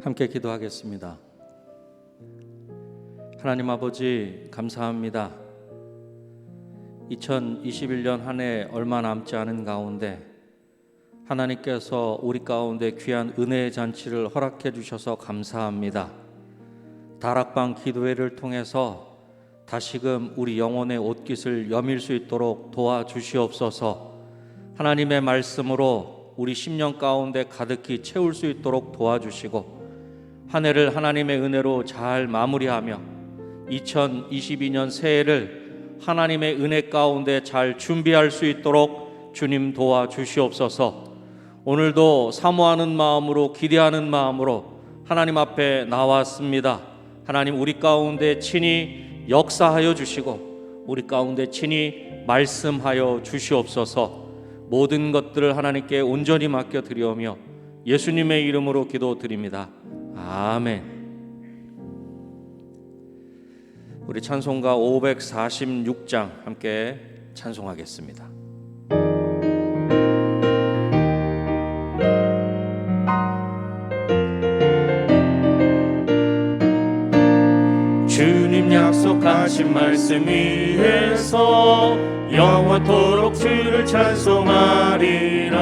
함께 기도하겠습니다. 하나님 아버지, 감사합니다. 2021년 한 해 얼마 남지 않은 가운데 하나님께서 우리 가운데 귀한 은혜의 잔치를 허락해 주셔서 감사합니다. 다락방 기도회를 통해서 다시금 우리 영혼의 옷깃을 여밀 수 있도록 도와주시옵소서. 하나님의 말씀으로 우리 심령 가운데 가득히 채울 수 있도록 도와주시고, 한 해를 하나님의 은혜로 잘 마무리하며 2022년 새해를 하나님의 은혜 가운데 잘 준비할 수 있도록 주님 도와주시옵소서. 오늘도 사모하는 마음으로, 기대하는 마음으로 하나님 앞에 나왔습니다. 하나님, 우리 가운데 친히 역사하여 주시고 우리 가운데 친히 말씀하여 주시옵소서. 모든 것들을 하나님께 온전히 맡겨드리오며 예수님의 이름으로 기도드립니다. 아멘. 우리 찬송가 546장 함께 찬송하겠습니다. 주님 약속하신 말씀 위에서 영원토록 주를 찬송하리라.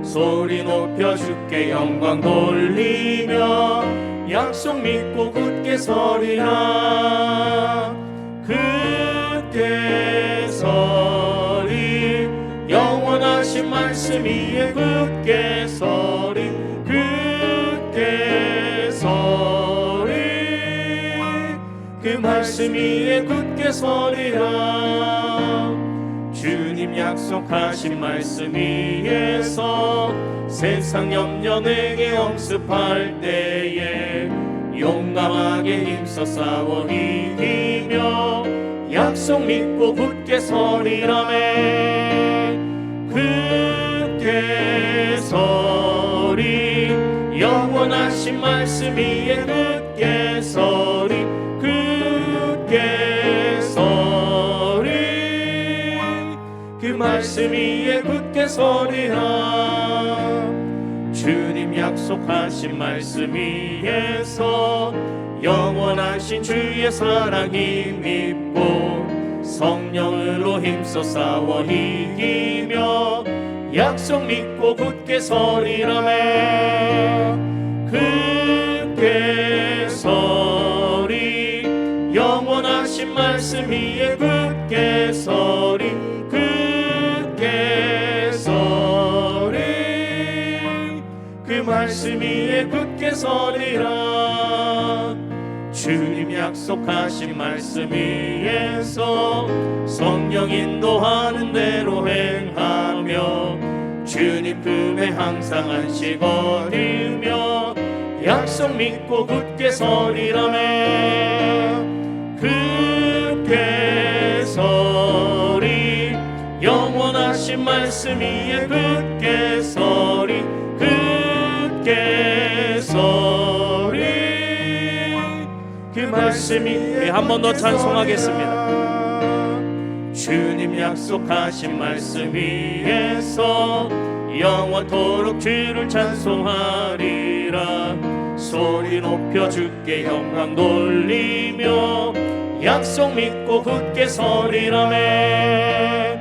소리 높여 주께 영광 돌리며 약속 믿고 굳게 서리라. 굳게 서리, 영원하신 말씀 위에 굳게 서리. 굳게 서리, 그 말씀 위에 굳게 서리라. 주님 약속하신 말씀 위에서 세상 염려 내게 엄습할 때에 용감하게 힘써 싸워 이기며 약속 믿고 굳게 서리라매. 굳게 서리, 영원하신 말씀 위에 굳게 서리. 굳게 서리, 그 말씀 위에 굳게 서리라. 주님 약속하신 말씀 위에서 영원하신 주의 사랑 힘입고 성령으로 힘써 싸워 이기며 약속 믿고 굳게 서리라매. 굳게 서리, 영원하신 말씀 위에 굳게 서리. 굳게 서리, 그 말씀 위에 굳게 서리라. 주님 약속하신 말씀 위에서 성령 인도하는 대로 행하며 주님 품에 항상 안식 얻으며 약속 믿고 굳게 서리라매. 굳게 서리, 영원하신 말씀 위에 굳게 서리. 굳게 서리, 그 말씀 위에 한 번 더 찬송하겠습니다. 주님 약속하신 말씀 위에서 영원토록 주를 찬송하리라. 소리 높여 주께 영광 돌리며 약속 믿고 굳게 서리라매.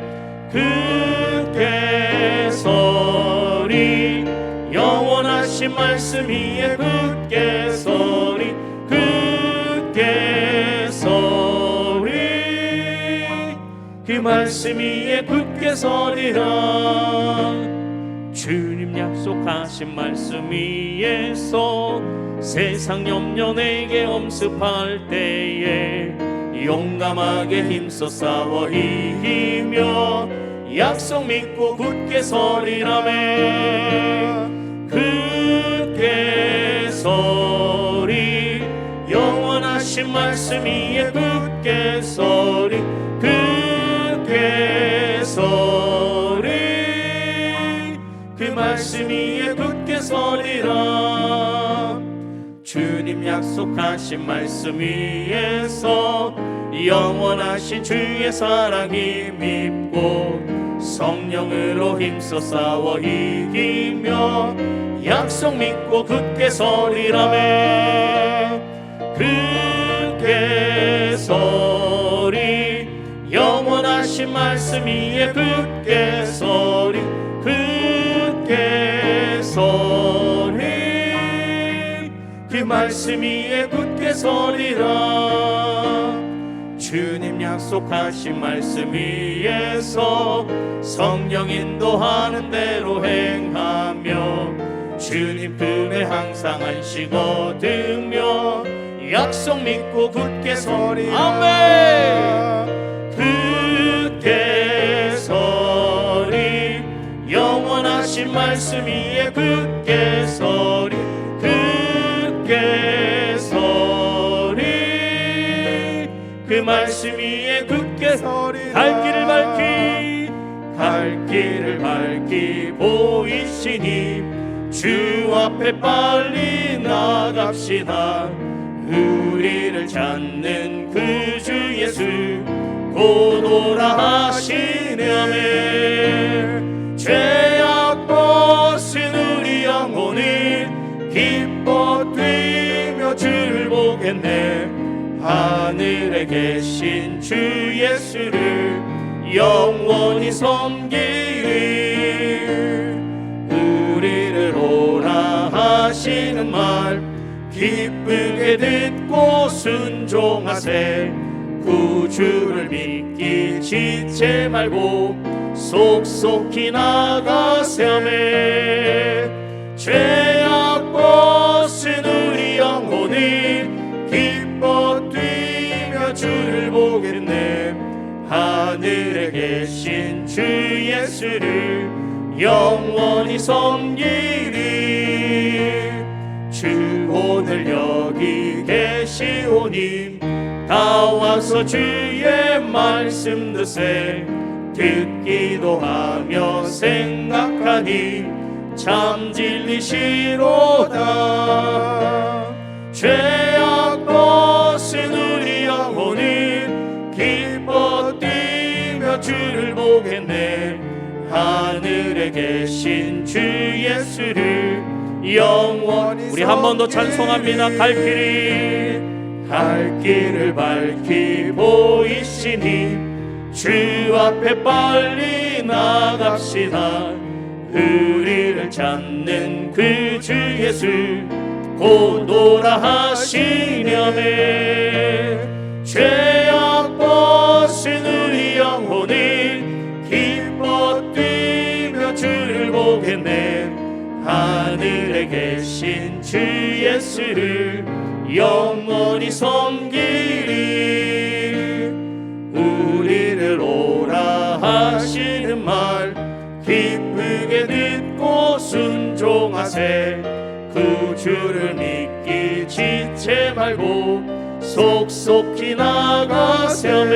굳게 서리, 영원하신 말씀 위에 굳게 서리. 굳게 서리, 그 말씀 위에 굳게 서리라. 주님 약속하신 말씀 위에서 세상 염려 내게 엄습할 때에 용감하게 힘써 싸워 이기며 약속 믿고 굳게 서리라매. 굳게 서리, 영원하신 말씀 위에 굳게 서리. 굳게 서리, 그 말씀 위에 굳게 서리라. 주님 약속하신 말씀 위에서 영원하신 주의 사랑 힘입고 성령으로 힘써 싸워 이기며 약속 믿고 굳게 서리라매. 굳게 서리 영원하신 말씀 위에 굳게 서리 굳게 서리 그 말씀 위에 굳게 서리라. 주님 약속하신 말씀 위에서 성령 인도하는 대로 행하며 주님 품에 항상 안식 얻으며 약속 믿고 굳게 서리라. 아멘. 굳게 서리 영원하신 말씀 위에 굳게 서리 굳게 서리 그 말씀 위에 굳게 서리. 갈 길을 밝히 보이시니 주 앞에 빨리 나갑시다. 우리를 찾는 그 주 예수 곧 오라 하시냐매. 죄악 벗은 우리 영혼을 기뻐 뛰며 주를 보겠네. 하늘에 계신 주 예수를 영원히 섬기리. 우리를 오라 하시는 말 기쁘게 듣고 순종하세. 구주를 믿기 지체 말고 속속히 나가세매. 죄악 벗은 우리 영혼이 기뻐 뛰며 주를 보겠네. 하늘에 계신 주 예수를 영원히 섬기리. 주 오늘 여기 계시오니 다 와서 주의 말씀 듣세. 듣기도 하며 생각하니 참 진리시로다. 죄악 벗은 우리 영혼은 기뻐 뛰며 주를 보겠네. 하늘에 계신 주 예수를 영원히 우리 한 번 더 찬송합니다. 갈 길을 밝히 보이시니 주 앞에 빨리 나갑시다. 우리를 찾는 그 주 예수 곧 오라 하시냐매. 죄악 벗은 우리 영혼은 기뻐 뛰며 주를 보겠네. 하늘에 계신 주 예수를 영원히 섬기리. 우리를 오라 하시는 말 기쁘게 듣고 순종하세. 구주를 믿기 지체 말고 속속히 나가세매.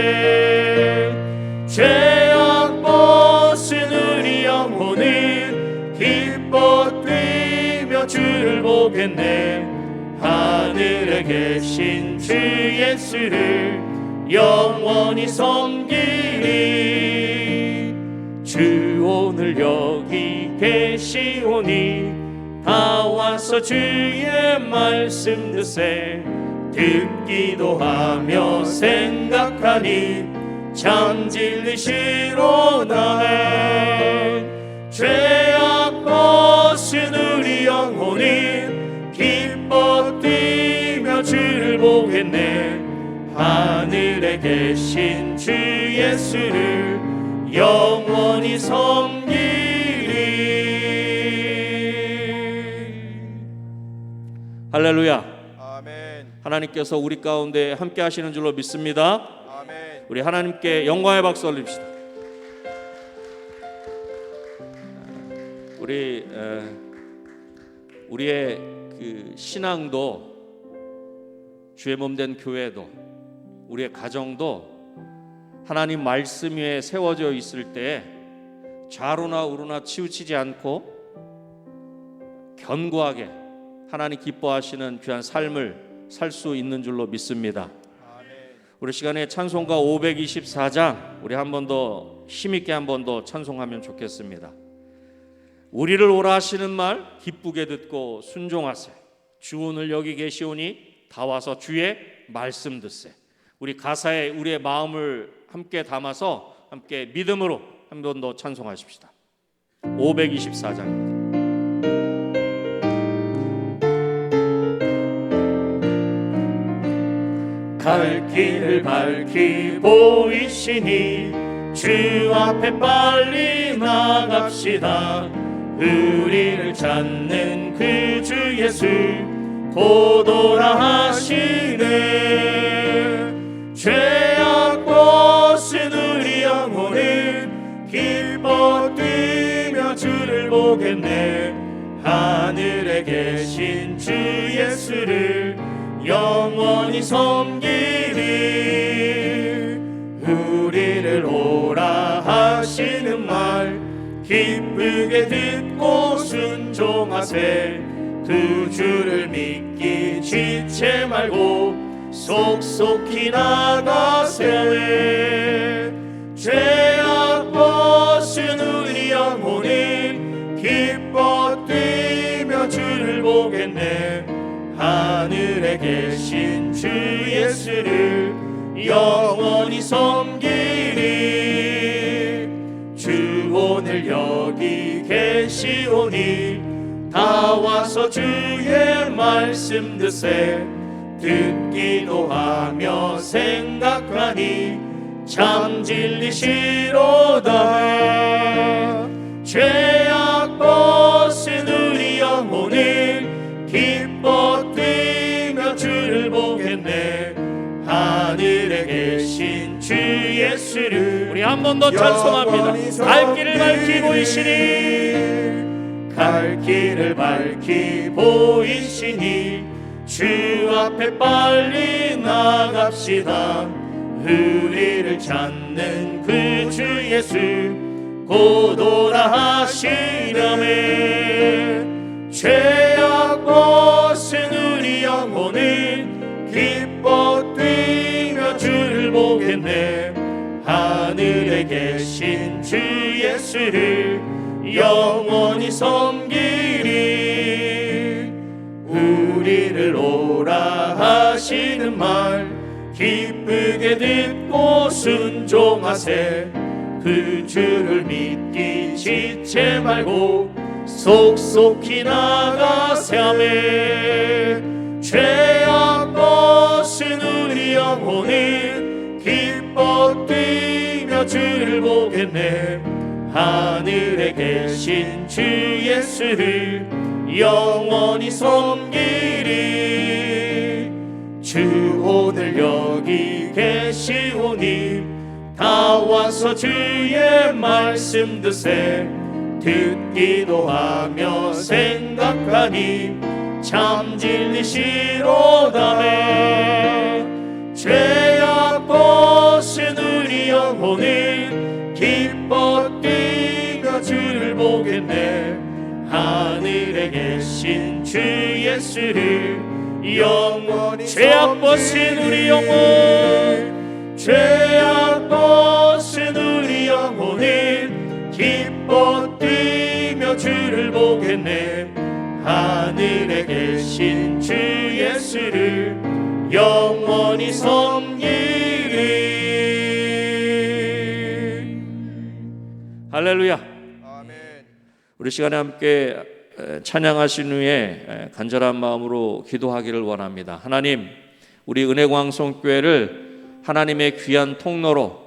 죄악 벗은 우리 영혼은 기뻐 뛰며 주를 보겠네. 하늘에 계신 주 예수를 영원히 섬기리. 주 오늘 여기 계시오니 다 와서 주의 말씀 듣세. 듣기도 하며 생각하니 참 진리시로다네. 죄악 벗은 우리 영혼이 기뻐 뛰며 주를 보겠네. 하늘에 계신 주 예수를 영원히 섬기리. 할렐루야. 아멘. 하나님께서 우리 가운데 함께 하시는 줄로 믿습니다. 아멘. 우리 하나님께 영광의 박수 올립시다. 우리의 그 신앙도, 주의 몸된 교회도, 우리의 가정도 하나님 말씀 위에 세워져 있을 때 좌로나 우로나 치우치지 않고 견고하게 하나님 기뻐하시는 귀한 삶을 살 수 있는 줄로 믿습니다. 우리 시간에 찬송가 524장 우리 한 번 더 힘있게 한 번 더 찬송하면 좋겠습니다. 우리를 오라 하시는 말 기쁘게 듣고 순종하세. 주 오늘 여기 계시오니 다 와서 주의 말씀 듣세. 우리 가사에 우리의 마음을 함께 담아서 함께 믿음으로 한 번 더 찬송하십시다. 524장입니다. 갈 길을 밝히 보이시니 주 앞에 빨리 나갑시다. 우리를 찾는 그 주 예수 곧 오라 하시네. 죄악 벗은 우리 영혼은 기뻐 뛰며 주를 보겠네. 하늘에 계신 주 예수를 영원히 섬기리. 우리를 오라 하시는 말 기쁘게 듣고 순종하세. 그 주를 믿기 지체 말고 속속히 나가세. 죄악 벗은 우리 영혼은 기뻐 뛰며 주를 보겠네. 하늘에 계신 주 예수를 영원히 섬기리. 주 오늘 여기 계시오니 다 와서 주의 말씀 듣세. 듣기도 하며 생각하니 참 진리시로다. 죄악 벗은 우리 영혼은 기뻐 뛰며 주를 보겠네. 하늘에 계신 주 예수를 우리 한 번 더 찬송합니다. 갈 길을 밝히 보이시니 갈 길을 밝히 보이시니 주 앞에 빨리 나갑시다. 우리를 찾는 그 주 예수 곧 오라 하시려매. 죄악 벗은 우리 영혼은 기뻐 뛰며 주를 보겠네. 하늘에 계신 주 예수를 영원히 섬기리. 우리를 오라 하시는 말 기쁘게 듣고 순종하세. 그 주를 믿기 지체 말고 속속히 나가세 하매. 죄악 벗은 우리 영혼은 기뻐 뛰며 주를 보겠네. 하늘에 계신 주 예수를 영원히 섬기리. 주 오늘 여기 계시오니 다 와서 주의 말씀 듣세. 듣기도 하며 생각하니 참 진리시로다매. 죄악 벗은 우리 영혼은 기뻐 뛰며 주를 보겠네. 하늘에 계신 주 예수를 영원히 죄악 벗은 우리 영혼, 죄악 벗은 우리 영혼은 기뻐 뛰며 주를 보겠네. 하늘에 계신 주 예수를 영원히 섬기리. 할렐루야. 아멘. 우리 시간에 함께 찬양하신 후에 간절한 마음으로 기도하기를 원합니다. 하나님, 우리 은혜광성교회를 하나님의 귀한 통로로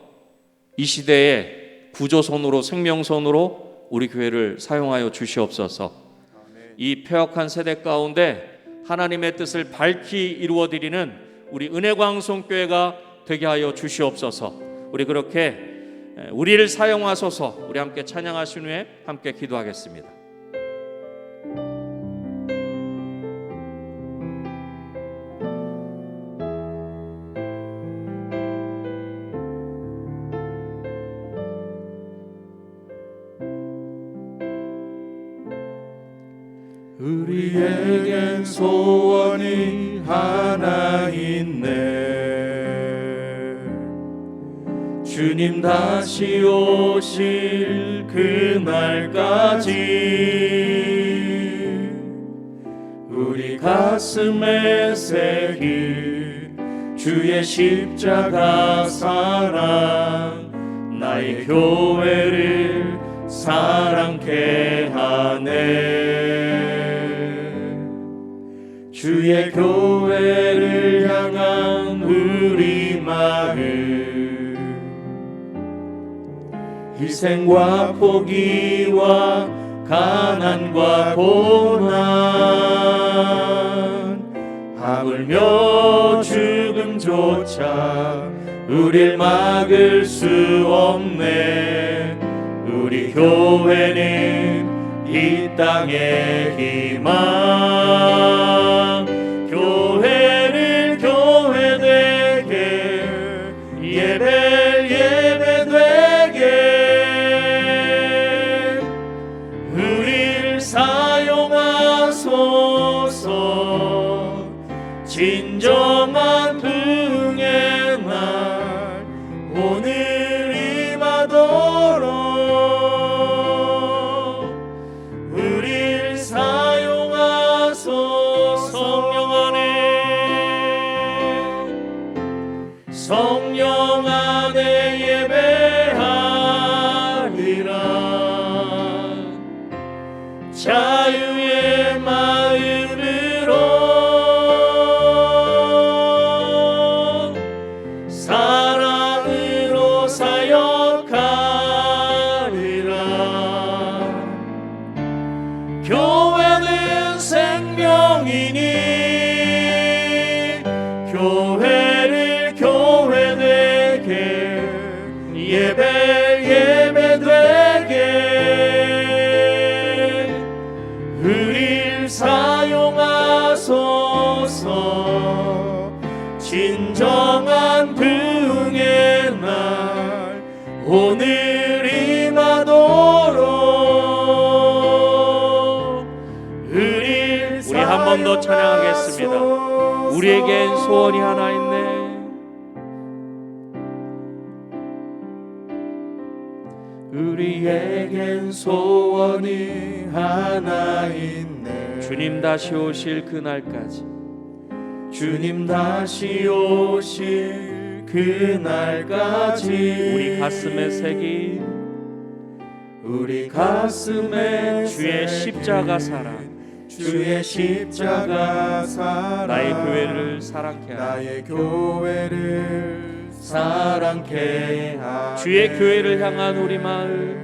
이 시대에 구조선으로 생명선으로 우리 교회를 사용하여 주시옵소서. 이 폐역한 세대 가운데 하나님의 뜻을 밝히 이루어드리는 우리 은혜광성교회가 되게 하여 주시옵소서. 우리 그렇게 우리를 사용하소서. 우리 함께 찬양하신 후에 함께 기도하겠습니다. 우리에겐 소원이 하나 있네. 주님 다시 오실 그날까지 우리 가슴에 새긴 주의 십자가 사랑 나의 교회를 사랑케 하네. 주의 교회를 향한 우리 마음 희생과 포기와 가난과 고난 하물며 죽음조차 우릴 막을 수 없네. 우리 교회는 이 땅의 희망 교회를 교회되게 예배를 예배되게 우릴 사용하소서. 진정한 부흥의 날 오늘 임하도록 우릴 사용하소서. 성령 안에 예배하리라. 자유의 마음으로 사랑으로 사역하리라. 교회는 생명이니 교회를 교회되게 예배되게 우릴 사용하소서. 진정한 부흥의 날 오늘 임하도록 우리 한 번 더 찬양하겠습니다. 우리에겐 소원이 하나 있네. 우리에겐 소원이 하나 있네. 주님 다시 오실 그날까지 주님 다시 오실 그날까지 우리 가슴에 새긴 우리 가슴에 주의 십자가 사랑 주의 십자가 사랑 나의 교회를 사랑케 하라. 나의 교회를 사랑케 하네. 주의 교회를 향한 우리 마음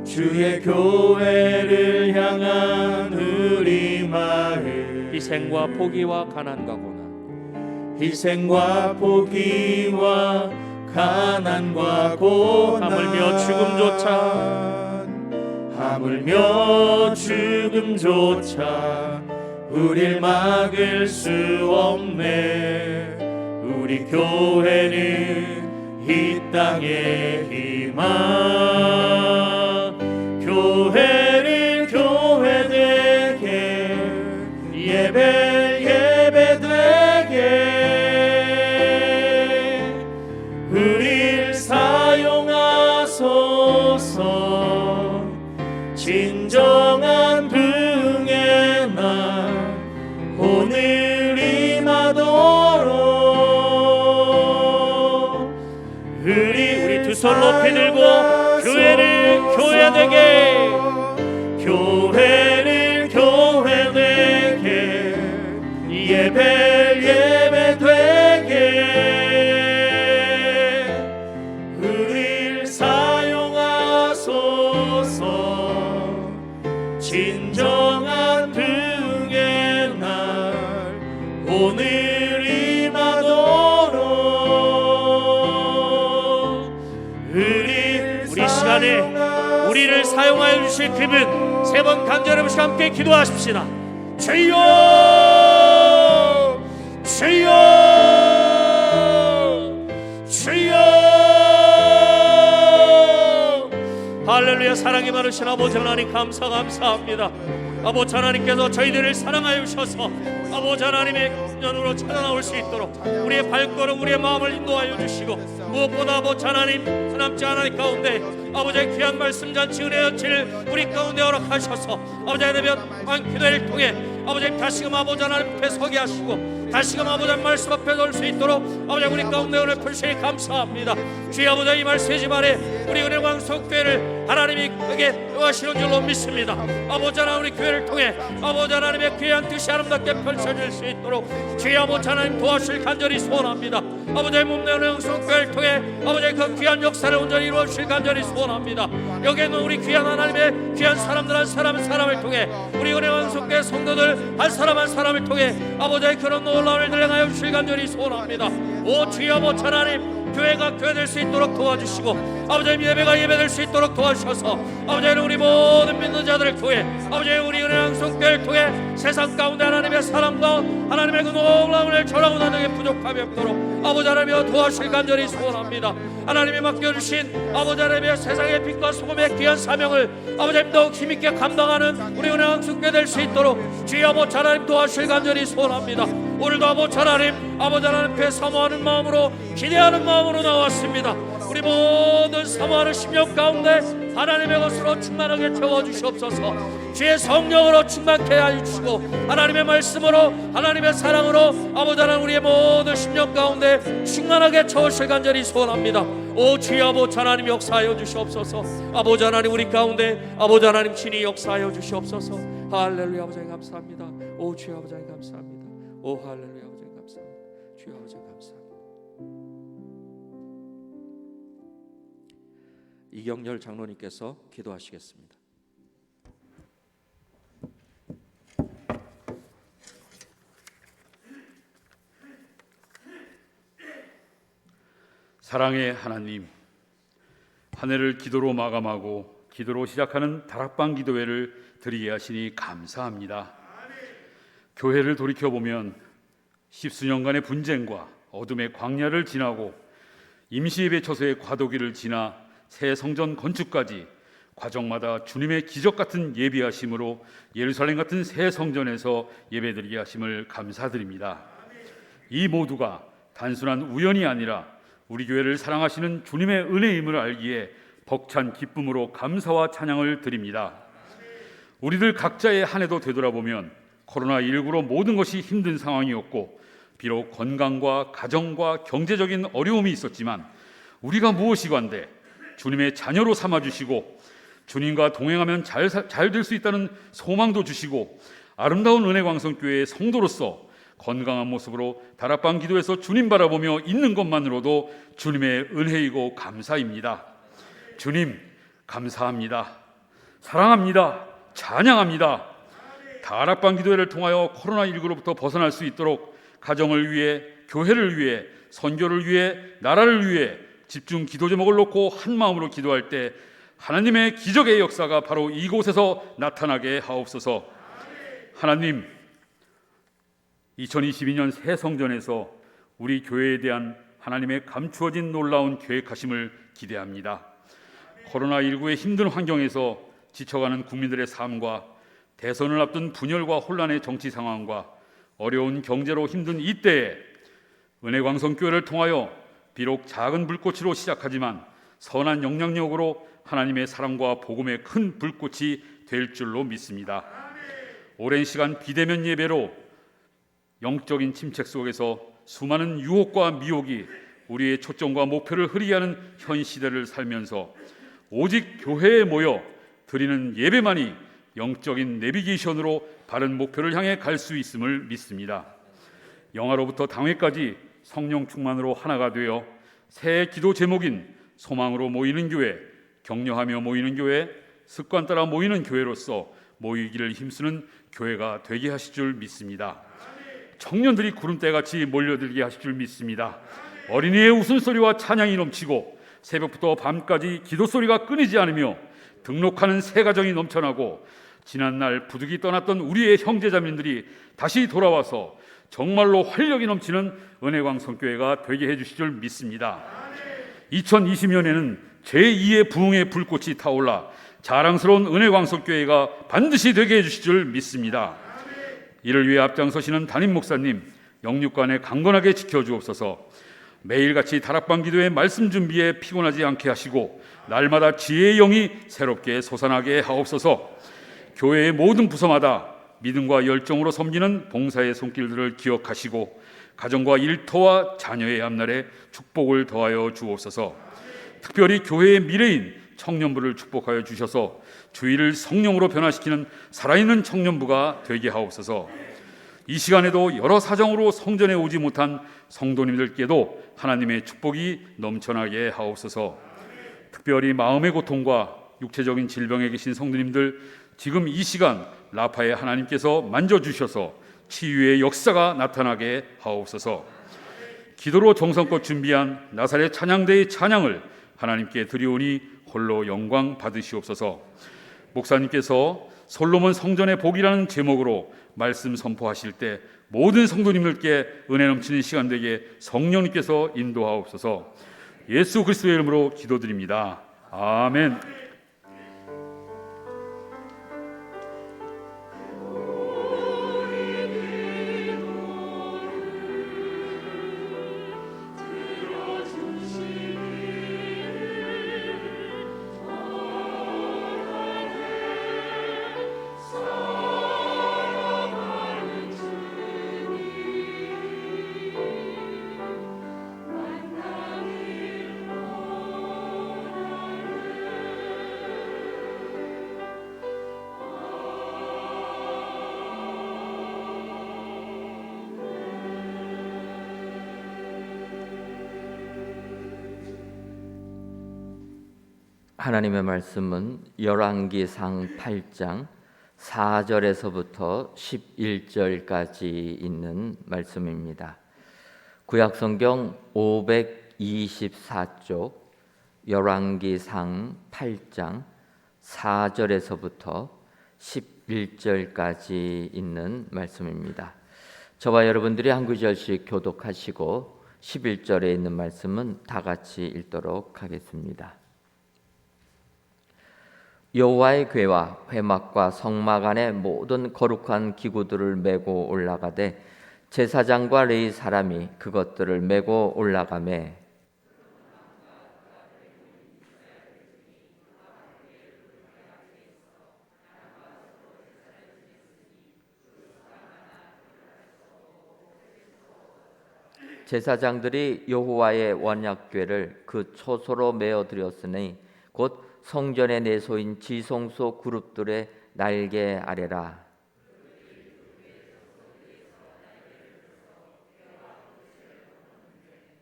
주의 교회를 향한 우리 마음 희생과 포기와 가난과 고난 희생과 포기와 가난과 고난 하물며 죽음조차 우릴 막을 수 없네. 우리 교회는 이 땅의 희망 교회를 교회되게 예배되게 우릴 사용하소서. 진정한 부흥의 날 오늘 임하도록 우리 두 손 높이 들고 교회를 교회되게 교회를 교회되게 예배되게 우릴 사용하소서. 진정한 부흥의 날 오늘 임하도록 우리 시간에 우리를 사용하여 주실 그분 세 번 간절히 부시고 함께 기도하십시다. 주여 주여 주여 할렐루야. 할렐루야. 사랑이 많으신 아버지 하나님 감사합니다. 아버지 하나님께서 저희들을 사랑하여 주셔서 아버지 하나님의 연으로 찾아나올 수 있도록 우리의 발걸음 우리의 마음을 인도하여 주시고, 무엇보다 아버지 하나님 하나님지 하나님 가운데 아버지의 귀한 말씀 잔치 은혜 연치를 우리 가운데 허락하셔서 아버지 하나님의 기도를 통해 아버지 다시금 아버지 하나님 앞에 서게 하시고 다시금 아버지 말씀 앞에 설 수 있도록 아버지 우리 가운데 오늘 불신이 감사합니다. 주의 아버지 이 말씀 집안에 우리 은혜광석교회를 하나님이 크게 요하시는 줄로 믿습니다. 아버지 하나님 우리 교회를 통해 아버지 하나님의 귀한 뜻이 아름답게 펼쳐질 수 있도록 주의 아버지 하나님 도와주실 간절히 소원합니다. 아버지의 몸내 은혜광석교회를 통해 아버지의 그 귀한 역사를 온전히 이루어주실 간절히 소원합니다. 여기에 있는 우리 귀한 하나님의 귀한 사람들 한 사람을 통해 우리 은혜광석교회 성도들 한 사람을 통해 아버지의 그런 놀라움을 들려하여 주실 간절히 소원합니다. 오 주여 아버지 하나님, 교회가 교회될 수 있도록 도와주시고 아버지의 예배가 예배될 수 있도록 도와주셔서 아버지는 우리 모든 믿는 자들을 통해 아버지의 우리 은혜광석교회를 통해 세상 가운데 하나님의 사랑과 하나님의 그 놀라운 은혜를 전하고 나누게 부족함이 없도록 아버지 하나님여 도와주실 간절히 소원합니다. 하나님이 맡겨주신 아버지 하나님의 세상의 빛과 소금의 귀한 사명을 아버지 더욱 힘있게 감당하는 우리 은혜광석교회 될 수 있도록 주여 아버지 하나님 도와주실 간절히 소원합니다. 오늘도 아버지 하나님 앞에 사모하는 마음으로 기대하는 마음으로 나왔습니다. 우리 모든 사모하는 심령 가운데 하나님의 것으로 충만하게 채워주시옵소서. 주의 성령으로 충만케 하여 주시고 하나님의 말씀으로 하나님의 사랑으로 아버지 하나님 우리의 모든 심령 가운데 충만하게 채우실 간절히 소원합니다. 오 주여 아버지 하나님 역사하여 주시옵소서. 아버지 하나님 우리 가운데 아버지 하나님 친히 역사하여 주시옵소서. 할렐루야. 아버지 감사합니다. 오 주여 아버지 감사합니다. 오 할렐루야. 아버지 감사합니다. 주여 아버지 감사합니다. 이경렬 장로님께서 기도하시겠습니다. 사랑의 하나님, 한 해를 기도로 마감하고 기도로 시작하는 다락방 기도회를 드리게 하시니 감사합니다. 교회를 돌이켜보면 십수년간의 분쟁과 어둠의 광야를 지나고 임시예배 처소의 과도기를 지나 새 성전 건축까지 과정마다 주님의 기적 같은 예비하심으로 예루살렘 같은 새 성전에서 예배드리게 하심을 감사드립니다. 이 모두가 단순한 우연이 아니라 우리 교회를 사랑하시는 주님의 은혜임을 알기에 벅찬 기쁨으로 감사와 찬양을 드립니다. 우리들 각자의 한 해도 되돌아보면 코로나19로 모든 것이 힘든 상황이었고 비록 건강과 가정과 경제적인 어려움이 있었지만 우리가 무엇이건데 주님의 자녀로 삼아주시고 주님과 동행하면 잘 될 수 있다는 소망도 주시고 아름다운 은혜광성교회의 성도로서 건강한 모습으로 다락방 기도에서 주님 바라보며 있는 것만으로도 주님의 은혜이고 감사입니다. 주님 감사합니다. 사랑합니다. 찬양합니다. 다락방 기도회를 통하여 코로나19로부터 벗어날 수 있도록 가정을 위해, 교회를 위해, 선교를 위해, 나라를 위해 집중 기도 제목을 놓고 한 마음으로 기도할 때 하나님의 기적의 역사가 바로 이곳에서 나타나게 하옵소서. 하나님, 2022년 새 성전에서 우리 교회에 대한 하나님의 감추어진 놀라운 계획하심을 기대합니다. 코로나19의 힘든 환경에서 지쳐가는 국민들의 삶과 대선을 앞둔 분열과 혼란의 정치 상황과 어려운 경제로 힘든 이때에 은혜광성교회를 통하여 비록 작은 불꽃으로 시작하지만 선한 영향력으로 하나님의 사랑과 복음의 큰 불꽃이 될 줄로 믿습니다. 오랜 시간 비대면 예배로 영적인 침체 속에서 수많은 유혹과 미혹이 우리의 초점과 목표를 흐리게 하는 현 시대를 살면서 오직 교회에 모여 드리는 예배만이 영적인 내비게이션으로 바른 목표를 향해 갈 수 있음을 믿습니다. 영화로부터 당회까지 성령 충만으로 하나가 되어 새 기도 제목인 소망으로 모이는 교회, 격려하며 모이는 교회, 습관 따라 모이는 교회로서 모이기를 힘쓰는 교회가 되게 하실 줄 믿습니다. 청년들이 구름대같이 몰려들게 하실 줄 믿습니다. 어린이의 웃음소리와 찬양이 넘치고 새벽부터 밤까지 기도소리가 끊이지 않으며 등록하는 새 가정이 넘쳐나고 지난날 부득이 떠났던 우리의 형제자매들이 다시 돌아와서 정말로 활력이 넘치는 은혜광성교회가 되게 해주실 줄 믿습니다. 2020년에는 제2의 부흥의 불꽃이 타올라 자랑스러운 은혜 광석교회가 반드시 되게 해주실 줄 믿습니다. 이를 위해 앞장서시는 담임 목사님, 영육간에 강건하게 지켜주옵소서. 매일같이 다락방 기도의 말씀 준비에 피곤하지 않게 하시고 날마다 지혜의 영이 새롭게 솟아나게 하옵소서. 교회의 모든 부서마다 믿음과 열정으로 섬기는 봉사의 손길들을 기억하시고 가정과 일터와 자녀의 앞날에 축복을 더하여 주옵소서. 특별히 교회의 미래인 청년부를 축복하여 주셔서 주의를 성령으로 변화시키는 살아있는 청년부가 되게 하옵소서. 이 시간에도 여러 사정으로 성전에 오지 못한 성도님들께도 하나님의 축복이 넘쳐나게 하옵소서. 특별히 마음의 고통과 육체적인 질병에 계신 성도님들, 지금 이 시간 라파의 하나님께서 만져주셔서 치유의 역사가 나타나게 하옵소서. 기도로 정성껏 준비한 나사렛 찬양대의 찬양을 하나님께 드리오니 홀로 영광 받으시옵소서. 목사님께서 솔로몬 성전의 복이라는 제목으로 말씀 선포하실 때 모든 성도님들께 은혜 넘치는 시간 되게 성령님께서 인도하옵소서. 예수 그리스도의 이름으로 기도드립니다. 아멘. 하나님의 말씀은 열왕기상 8장 4절에서부터 11절까지 있는 말씀입니다. 구약성경 524쪽 열왕기상 8장 4절에서부터 11절까지 있는 말씀입니다. 저와 여러분들이 한 구절씩 교독하시고 11절에 있는 말씀은 다 같이 읽도록 하겠습니다. 여호와의 궤와 회막과 성막 안에 모든 거룩한 기구들을 메고 올라가되 제사장과 레위 사람이 그것들을 메고 올라가매 제사장들이 여호와의 언약궤를 그 초소로 메어 드렸으니 곧 성전의 내소인 지성소 그룹들의 날개 아래라.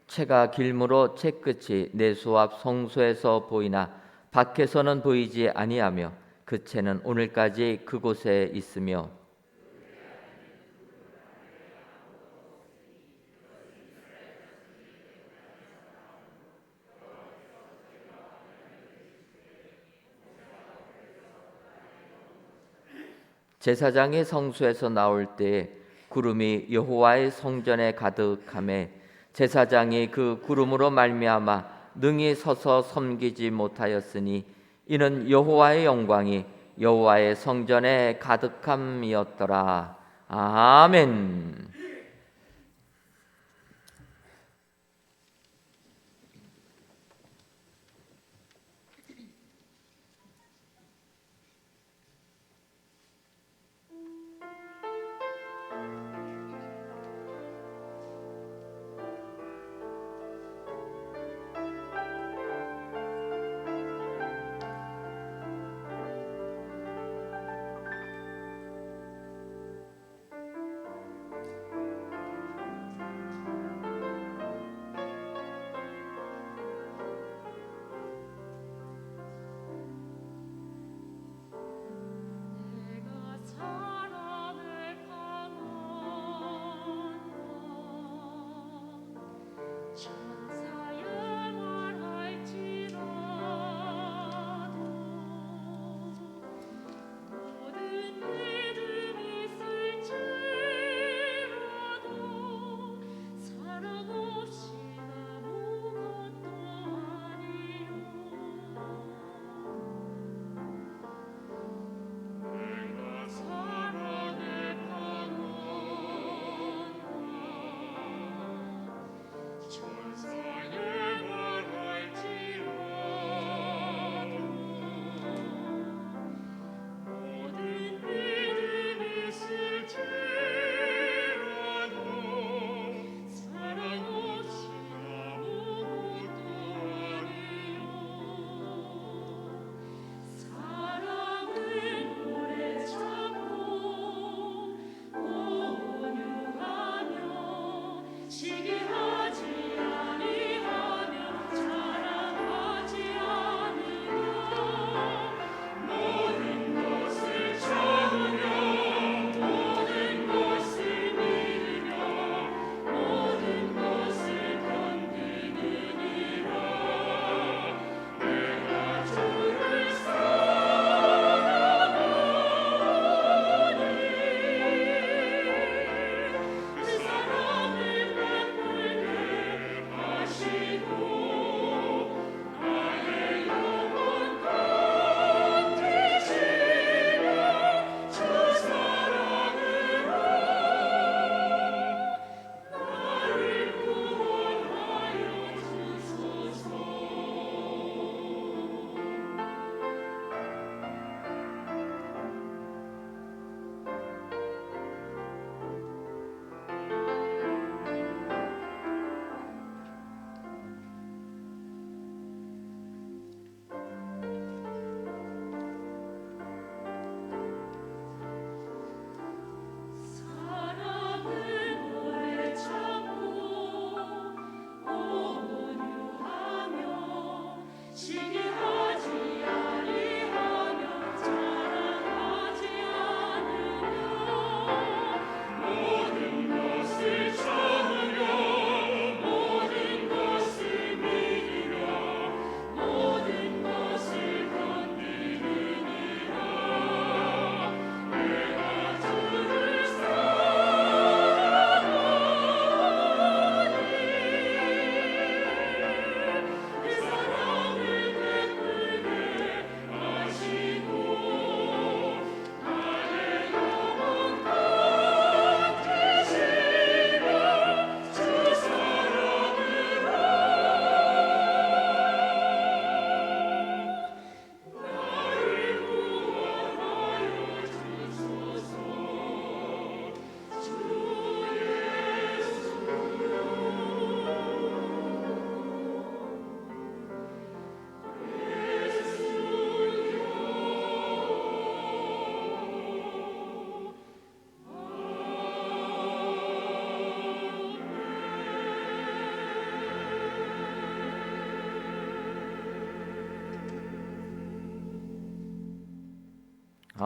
채가 길므로 채 끝이 내소 앞 성소에서 보이나 밖에서는 보이지 아니하며 그 채는 오늘까지 그곳에 있으며 제사장이 성소에서 나올 때에 구름이 여호와의 성전에 가득하매 제사장이 그 구름으로 말미암아 능히 서서 섬기지 못하였으니 이는 여호와의 영광이 여호와의 성전에 가득함이었더라. 아멘.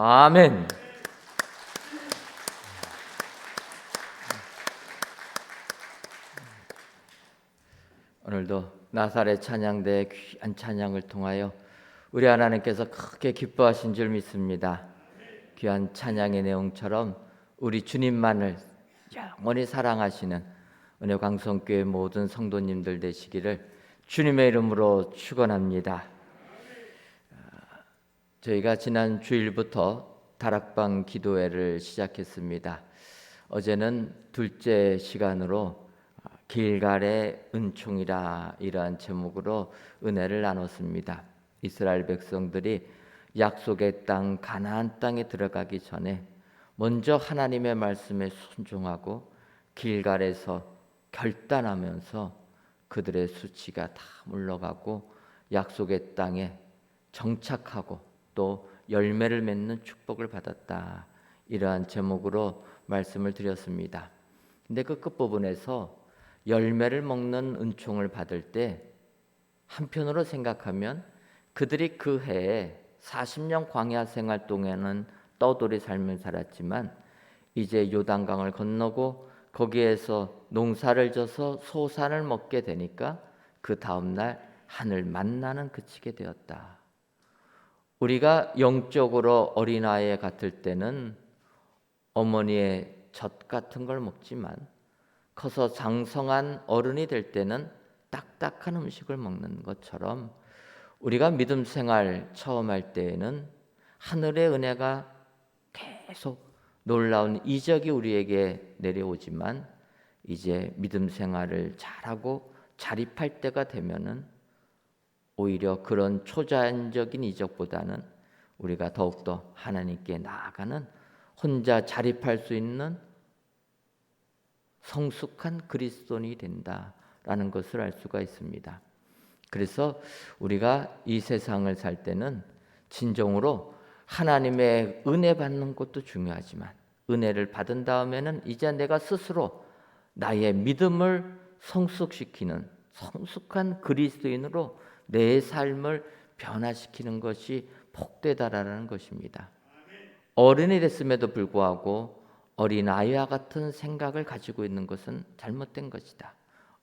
아멘. 오늘도 나사렛 찬양대의 귀한 찬양을 통하여 우리 하나님께서 크게 기뻐하신 줄 믿습니다. 귀한 찬양의 내용처럼 우리 주님만을 영원히 사랑하시는 은혜광성교회 모든 성도님들 되시기를 주님의 이름으로 축원합니다. 저희가 지난 주일부터 다락방 기도회를 시작했습니다. 어제는 둘째 시간으로 길갈의 은총이라 이러한 제목으로 은혜를 나눴습니다. 이스라엘 백성들이 약속의 땅 가나안 땅에 들어가기 전에 먼저 하나님의 말씀에 순종하고 길갈에서 결단하면서 그들의 수치가 다 물러가고 약속의 땅에 정착하고 또 열매를 맺는 축복을 받았다. 이러한 제목으로 말씀을 드렸습니다. 근데 그 끝부분에서 열매를 먹는 은총을 받을 때 한편으로 생각하면 그들이 그 해에 40년 광야 생활 동안은 떠돌이 삶을 살았지만 이제 요단강을 건너고 거기에서 농사를 져서 소산을 먹게 되니까 그 다음날 하늘 만나는 그치게 되었다. 우리가 영적으로 어린아이 같을 때는 어머니의 젖 같은 걸 먹지만 커서 장성한 어른이 될 때는 딱딱한 음식을 먹는 것처럼 우리가 믿음 생활 처음 할 때에는 하늘의 은혜가 계속 놀라운 이적이 우리에게 내려오지만 이제 믿음 생활을 잘하고 자립할 때가 되면은 오히려 그런 초자연적인 이적보다는 우리가 더욱더 하나님께 나아가는 혼자 자립할 수 있는 성숙한 그리스도인이 된다라는 것을 알 수가 있습니다. 그래서 우리가 이 세상을 살 때는 진정으로 하나님의 은혜 받는 것도 중요하지만 은혜를 받은 다음에는 이제 내가 스스로 나의 믿음을 성숙시키는 성숙한 그리스도인으로 내 삶을 변화시키는 것이 복되다라는 것입니다. 어른이 됐음에도 불구하고 어린아이와 같은 생각을 가지고 있는 것은 잘못된 것이다.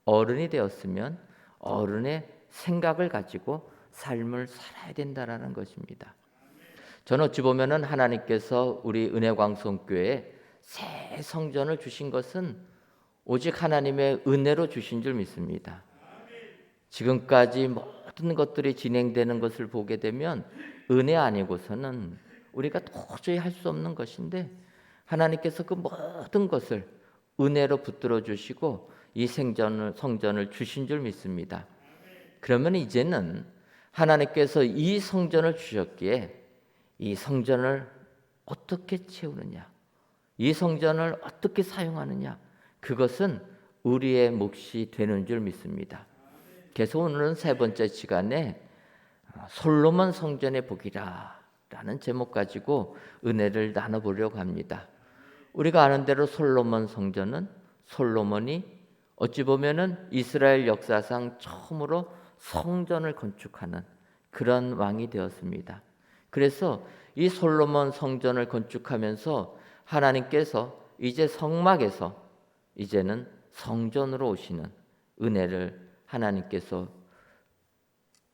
어른이 되었으면 어른의 생각을 가지고 삶을 살아야 된다라는 것입니다. 저는 어찌 보면은 하나님께서 우리 은혜광성교회에 새 성전을 주신 것은 오직 하나님의 은혜로 주신 줄 믿습니다. 지금까지 모든 것들이 진행되는 것을 보게 되면 은혜 아니고서는 우리가 도저히 할 수 없는 것인데 하나님께서 그 모든 것을 은혜로 붙들어 주시고 이 성전을 주신 줄 믿습니다. 그러면 이제는 하나님께서 이 성전을 주셨기에 이 성전을 어떻게 채우느냐, 이 성전을 어떻게 사용하느냐, 그것은 우리의 몫이 되는 줄 믿습니다. 그래서 오늘은 세 번째 시간에 솔로몬 성전의 복이라 라는 제목 가지고 은혜를 나눠보려고 합니다. 우리가 아는 대로 솔로몬 성전은 솔로몬이 어찌 보면은 이스라엘 역사상 처음으로 성전을 건축하는 그런 왕이 되었습니다. 그래서 이 솔로몬 성전을 건축하면서 하나님께서 이제 성막에서 이제는 성전으로 오시는 은혜를 하나님께서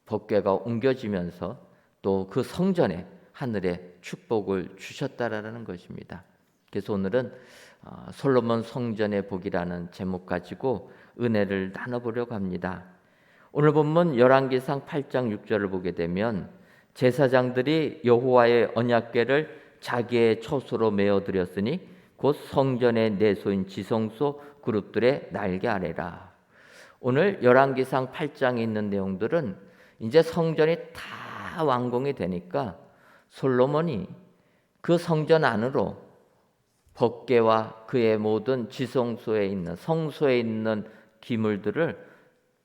법궤가 옮겨지면서 또 그 성전에 하늘의 축복을 주셨다라는 것입니다. 그래서 오늘은 솔로몬 성전의 복이라는 제목 가지고 은혜를 나눠보려고 합니다. 오늘 본문 열왕기상 8장 6절을 보게 되면 제사장들이 여호와의 언약궤를 자기의 처소로 메어드렸으니 곧 성전의 내소인 지성소 그룹들의 날개 아래라. 오늘 열왕기상 8장에 있는 내용들은 이제 성전이 다 완공이 되니까 솔로몬이 그 성전 안으로 법궤와 그의 모든 지성소에 있는 성소에 있는 기물들을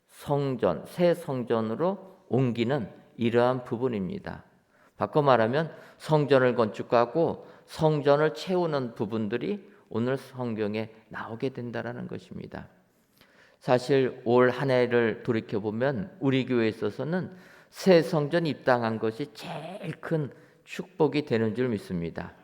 성전, 새 성전으로 옮기는 이러한 부분입니다. 바꿔 말하면 성전을 건축하고 성전을 채우는 부분들이 오늘 성경에 나오게 된다라는 것입니다. 사실 올 한 해를 돌이켜 보면 우리 교회에 있어서는 새 성전 입당한 것이 제일 큰 축복이 되는 줄 믿습니다.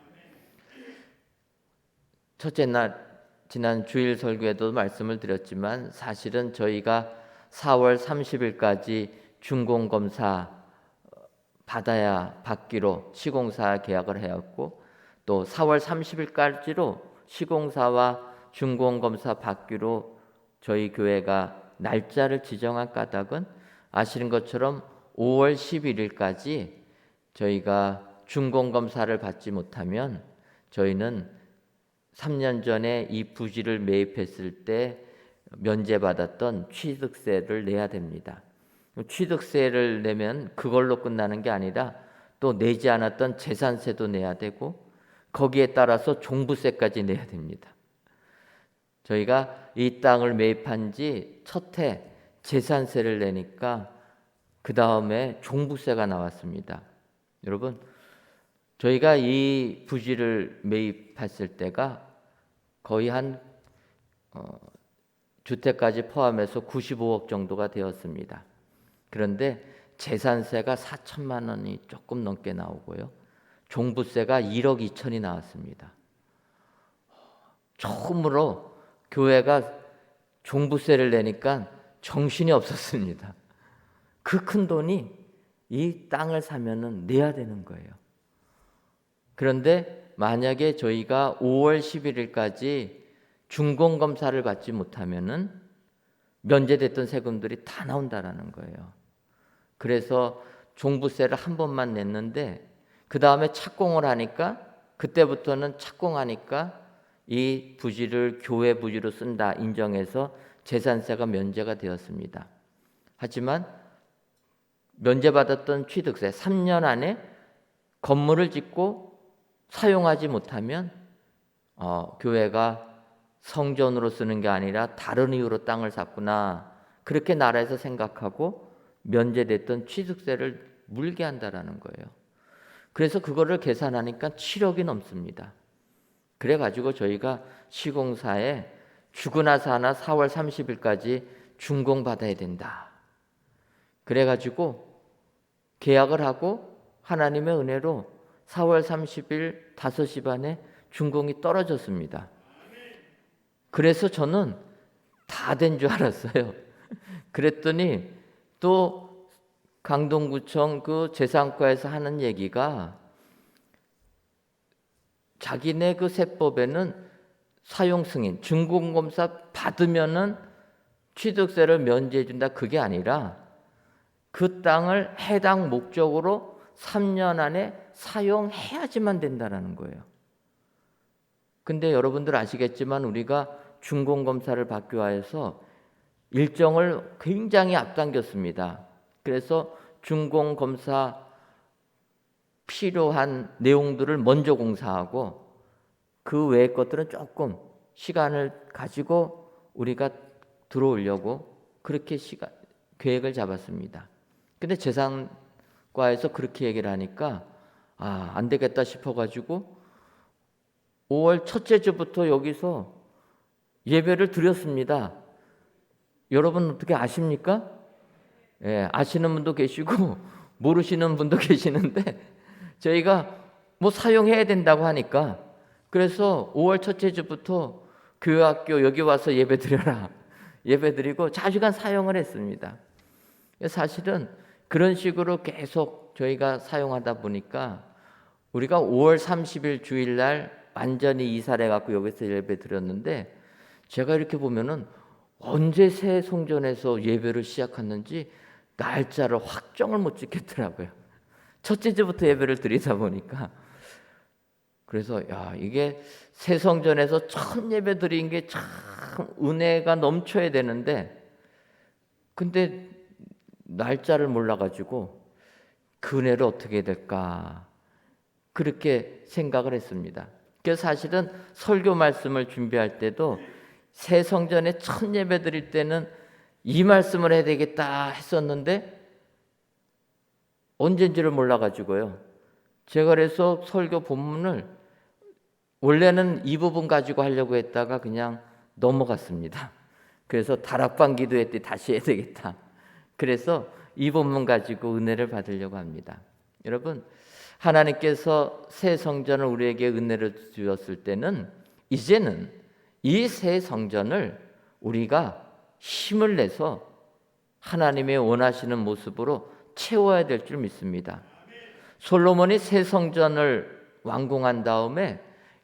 첫째 날 지난 주일 설교에도 말씀을 드렸지만 사실은 저희가 4월 30일까지 준공검사 받기로 시공사 계약을 해왔고 또 4월 30일까지로 시공사와 준공검사 받기로 저희 교회가 날짜를 지정한 까닭은 아시는 것처럼 5월 11일까지 저희가 준공검사를 받지 못하면 저희는 3년 전에 이 부지를 매입했을 때 면제받았던 취득세를 내야 됩니다. 취득세를 내면 그걸로 끝나는 게 아니라 또 내지 않았던 재산세도 내야 되고 거기에 따라서 종부세까지 내야 됩니다. 저희가 이 땅을 매입한 지 첫 해 재산세를 내니까 그 다음에 종부세가 나왔습니다. 여러분, 저희가 이 부지를 매입했을 때가 거의 한 주택까지 포함해서 95억 정도가 되었습니다. 그런데 재산세가 4천만 원이 조금 넘게 나오고요. 종부세가 1억 2천이 나왔습니다. 처음으로 교회가 종부세를 내니까 정신이 없었습니다. 그 큰 돈이 이 땅을 사면은 내야 되는 거예요. 그런데 만약에 저희가 5월 11일까지 준공검사를 받지 못하면은 면제됐던 세금들이 다 나온다라는 거예요. 그래서 종부세를 한 번만 냈는데 그 다음에 착공을 하니까 그때부터는 착공하니까 이 부지를 교회 부지로 쓴다 인정해서 재산세가 면제가 되었습니다. 하지만 면제받았던 취득세 3년 안에 건물을 짓고 사용하지 못하면 교회가 성전으로 쓰는 게 아니라 다른 이유로 땅을 샀구나 그렇게 나라에서 생각하고 면제됐던 취득세를 물게 한다라는 거예요. 그래서 그거를 계산하니까 7억이 넘습니다. 그래가지고 저희가 시공사에 죽으나 사나 4월 30일까지 준공받아야 된다. 그래가지고 계약을 하고 하나님의 은혜로 4월 30일 5시 반에 준공이 떨어졌습니다. 그래서 저는 다 된 줄 알았어요. 그랬더니 또 강동구청 그 재산과에서 하는 얘기가 자기네 그 세법에는 사용 승인, 준공검사 받으면은 취득세를 면제해 준다 그게 아니라 그 땅을 해당 목적으로 3년 안에 사용해야지만 된다라는 거예요. 근데 여러분들 아시겠지만 우리가 준공검사를 받기 위해서 일정을 굉장히 앞당겼습니다. 그래서 준공검사 필요한 내용들을 먼저 공사하고 그 외의 것들은 조금 시간을 가지고 우리가 들어오려고 그렇게 계획을 잡았습니다. 근데 재산과에서 그렇게 얘기를 하니까 안 되겠다 싶어가지고 5월 첫째 주부터 여기서 예배를 드렸습니다. 여러분 어떻게 아십니까? 예, 아시는 분도 계시고 모르시는 분도 계시는데 저희가 뭐 사용해야 된다고 하니까 그래서 5월 첫째 주부터 교회학교 여기 와서 예배 드려라. 예배 드리고 자주간 사용을 했습니다. 사실은 그런 식으로 계속 저희가 사용하다 보니까 우리가 5월 30일 주일날 완전히 이사를 해갖고 여기서 예배 드렸는데 제가 이렇게 보면은 언제 새 성전에서 예배를 시작했는지 날짜를 확정을 못 짓겠더라고요. 첫째 주부터 예배를 드리다 보니까 그래서 이게 새 성전에서 첫 예배 드린 게 참 은혜가 넘쳐야 되는데 근데 날짜를 몰라가지고 그 은혜를 어떻게 해야 될까 그렇게 생각을 했습니다. 그래서 사실은 설교 말씀을 준비할 때도 새 성전에 첫 예배 드릴 때는 이 말씀을 해야 되겠다 했었는데 언젠지를 몰라가지고요. 제가 그래서 설교 본문을 원래는 이 부분 가지고 하려고 했다가 그냥 넘어갔습니다. 그래서 다락방 기도회 때 다시 해야 되겠다. 그래서 이 본문 가지고 은혜를 받으려고 합니다. 여러분, 하나님께서 새 성전을 우리에게 은혜를 주었을 때는 이제는 이 새 성전을 우리가 힘을 내서 하나님의 원하시는 모습으로 채워야 될 줄 믿습니다. 솔로몬이 새 성전을 완공한 다음에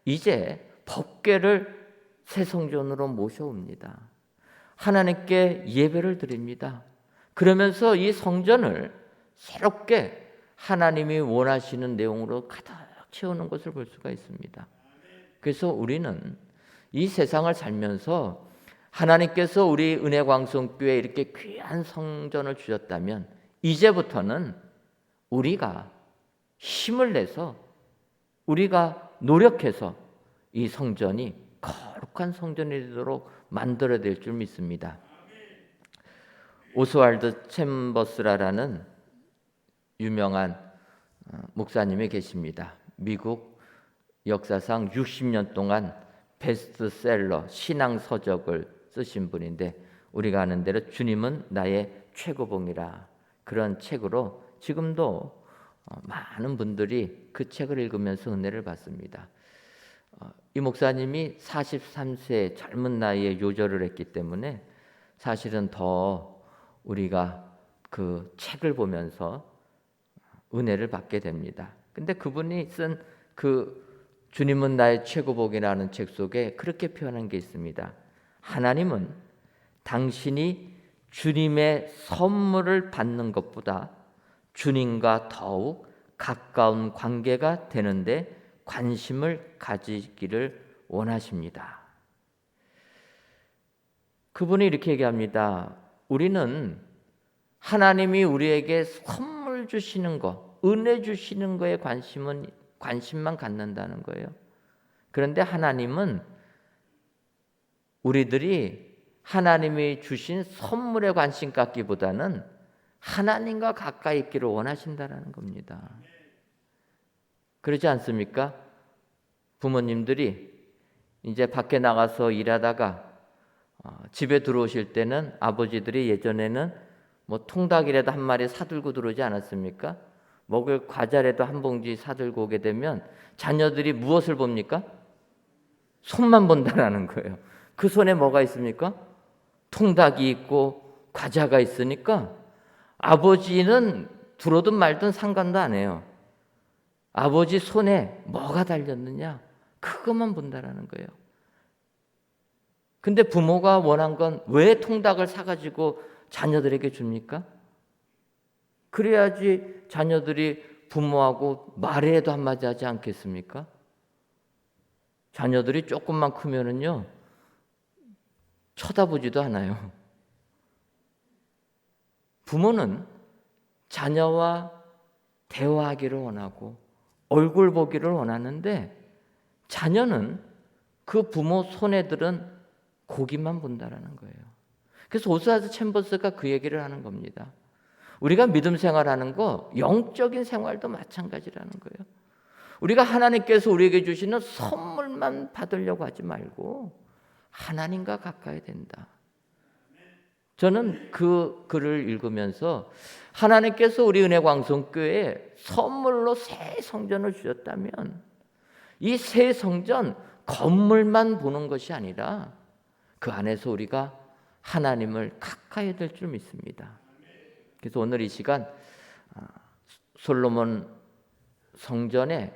이제 법궤를 새 성전으로 모셔옵니다. 하나님께 예배를 드립니다. 그러면서 이 성전을 새롭게 하나님이 원하시는 내용으로 가득 채우는 것을 볼 수가 있습니다. 그래서 우리는 이 세상을 살면서 하나님께서 우리 은혜광성교회에 이렇게 귀한 성전을 주셨다면 이제부터는 우리가 힘을 내서 우리가 노력해서 이 성전이 거룩한 성전이 되도록 만들어야 될 줄 믿습니다. 오스왈드 챔버스라는 유명한 목사님이 계십니다. 미국 역사상 60년 동안 베스트셀러 신앙 서적을 쓰신 분인데 우리가 아는 대로 주님은 나의 최고봉이라 그런 책으로 지금도 많은 분들이 그 책을 읽으면서 은혜를 받습니다. 이 목사님이 43세 젊은 나이에 요절을 했기 때문에 사실은 더 우리가 그 책을 보면서 은혜를 받게 됩니다. 근데 그분이 쓴 그 주님은 나의 최고복이라는 책 속에 그렇게 표현한 게 있습니다. 하나님은 당신이 주님의 선물을 받는 것보다 주님과 더욱 가까운 관계가 되는데 관심을 가지기를 원하십니다. 그분이 이렇게 얘기합니다. 우리는 하나님이 우리에게 선물 주시는 것, 은혜 주시는 거에 관심만 갖는다는 거예요. 그런데 하나님은 우리들이 하나님이 주신 선물에 관심 갖기보다는 하나님과 가까이 있기를 원하신다라는 겁니다. 그렇지 않습니까? 부모님들이 이제 밖에 나가서 일하다가 집에 들어오실 때는 아버지들이 예전에는 뭐 통닭이라도 한 마리 사들고 들어오지 않았습니까? 먹을 과자라도 한 봉지 사들고 오게 되면 자녀들이 무엇을 봅니까? 손만 본다라는 거예요. 그 손에 뭐가 있습니까? 통닭이 있고 과자가 있으니까 아버지는 들어든 말든 상관도 안 해요. 아버지 손에 뭐가 달렸느냐? 그것만 본다라는 거예요. 근데 부모가 원한 건 왜 통닭을 사가지고 자녀들에게 줍니까? 그래야지 자녀들이 부모하고 말해도 한마디 하지 않겠습니까? 자녀들이 조금만 크면은요, 쳐다보지도 않아요. 부모는 자녀와 대화하기를 원하고 얼굴 보기를 원하는데 자녀는 그 부모 손에 들은 고기만 본다라는 거예요. 그래서 오스왈드 챔버스가 그 얘기를 하는 겁니다. 우리가 믿음 생활하는 거 영적인 생활도 마찬가지라는 거예요. 우리가 하나님께서 우리에게 주시는 선물만 받으려고 하지 말고 하나님과 가까이 된다. 저는 그 글을 읽으면서 하나님께서 우리 은혜광성교회에 선물로 새 성전을 주셨다면 이 새 성전 건물만 보는 것이 아니라 그 안에서 우리가 하나님을 가까이 될 줄 믿습니다. 그래서 오늘 이 시간 솔로몬 성전에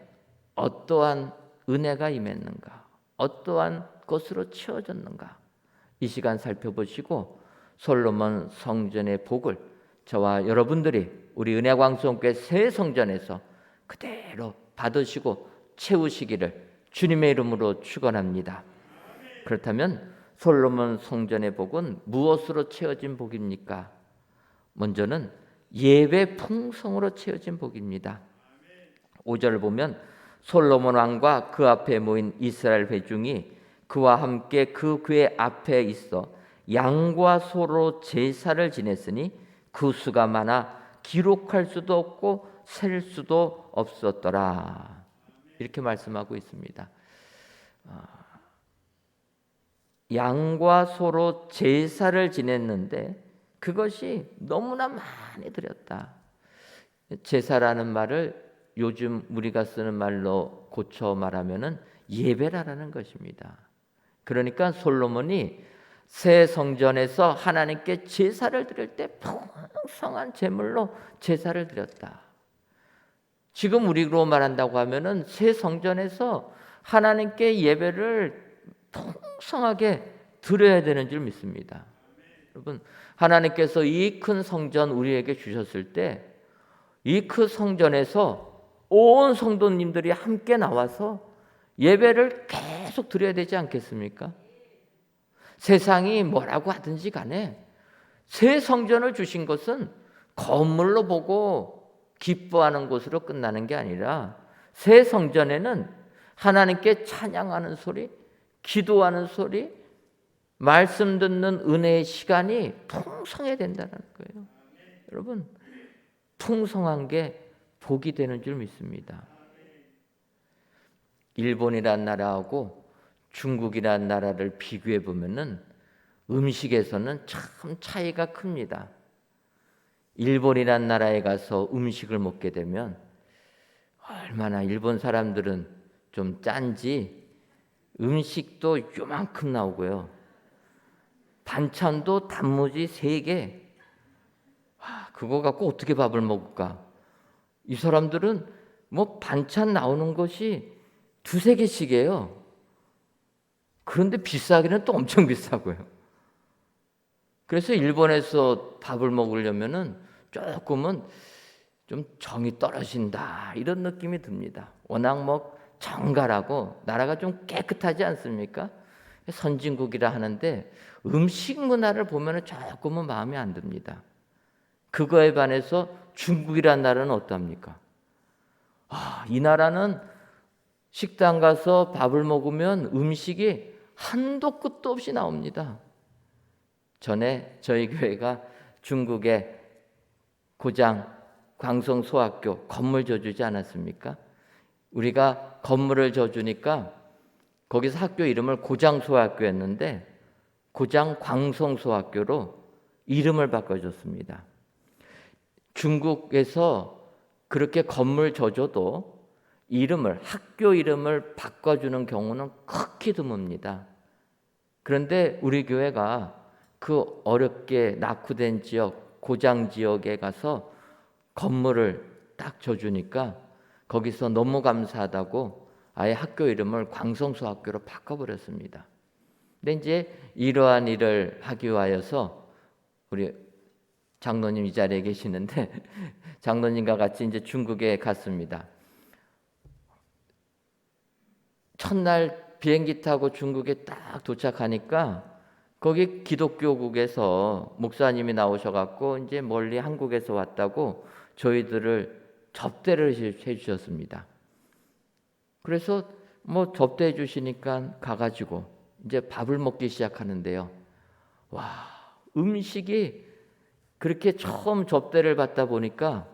어떠한 은혜가 임했는가, 어떠한 것으로 채워졌는가, 이 시간 살펴보시고 솔로몬 성전의 복을 저와 여러분들이 우리 은혜광성교회 새 성전에서 그대로 받으시고 채우시기를 주님의 이름으로 축원합니다. 그렇다면 솔로몬 성전의 복은 무엇으로 채워진 복입니까? 먼저는 예배 풍성으로 채워진 복입니다. 5절을 보면 솔로몬 왕과 그 앞에 모인 이스라엘 회중이 그와 함께 그 궤 앞에 있어 양과 소로 제사를 지냈으니 그 수가 많아 기록할 수도 없고 셀 수도 없었더라. 이렇게 말씀하고 있습니다. 양과 소로 제사를 지냈는데 그것이 너무나 많이 드렸다. 제사라는 말을 요즘 우리가 쓰는 말로 고쳐 말하면은 예배라는 것입니다. 그러니까 솔로몬이 새 성전에서 하나님께 제사를 드릴 때 풍성한 제물로 제사를 드렸다. 지금 우리로 말한다고 하면은 새 성전에서 하나님께 예배를 풍성하게 드려야 되는 줄 믿습니다. 여러분, 하나님께서 이 큰 성전 우리에게 주셨을 때 이 큰 성전에서 온 성도님들이 함께 나와서 예배를 계속 드려야 되지 않겠습니까? 세상이 뭐라고 하든지 간에 새 성전을 주신 것은 건물로 보고 기뻐하는 곳으로 끝나는 게 아니라 새 성전에는 하나님께 찬양하는 소리, 기도하는 소리, 말씀 듣는 은혜의 시간이 풍성해야 된다는 거예요. 여러분, 풍성한 게 복이 되는 줄 믿습니다. 일본이란 나라하고 중국이란 나라를 비교해 보면은 음식에서는 참 차이가 큽니다. 일본이란 나라에 가서 음식을 먹게 되면 얼마나 일본 사람들은 좀 짠지 음식도 요만큼 나오고요. 반찬도 단무지 3개. 그거 갖고 어떻게 밥을 먹을까? 이 사람들은 뭐 반찬 나오는 것이 2-3개씩이에요. 그런데 비싸기는 또 엄청 비싸고요. 그래서 일본에서 밥을 먹으려면은 조금은 좀 정이 떨어진다 이런 느낌이 듭니다. 워낙 뭐 정갈하고 나라가 좀 깨끗하지 않습니까? 선진국이라 하는데 음식 문화를 보면은 조금은 마음에 안 듭니다. 그거에 반해서 중국이란 나라는 어떻습니까? 이 나라는 식당 가서 밥을 먹으면 음식이 한도 끝도 없이 나옵니다. 전에 저희 교회가 중국의 고장 광성소학교 건물 져주지 않았습니까? 우리가 건물을 져주니까 거기서 학교 이름을 고장소학교였는데 고장 광성소학교로 이름을 바꿔줬습니다. 중국에서 그렇게 건물 져줘도 이름을 학교 이름을 바꿔주는 경우는 극히 드뭅니다. 그런데 우리 교회가 그 어렵게 낙후된 지역 고장 지역에 가서 건물을 딱 져주니까 거기서 너무 감사하다고 아예 학교 이름을 광성소학교로 바꿔버렸습니다. 근데 이제 이러한 일을 하기 위하여서 우리 장로님 이 자리에 계시는데 장로님과 같이 이제 중국에 갔습니다. 첫날 비행기 타고 중국에 딱 도착하니까 거기 기독교국에서 목사님이 나오셔갖고 이제 멀리 한국에서 왔다고 저희들을 접대를 해주셨습니다. 그래서 뭐 접대해 주시니까 가가지고 이제 밥을 먹기 시작하는데요. 와, 음식이 그렇게 처음 접대를 받다 보니까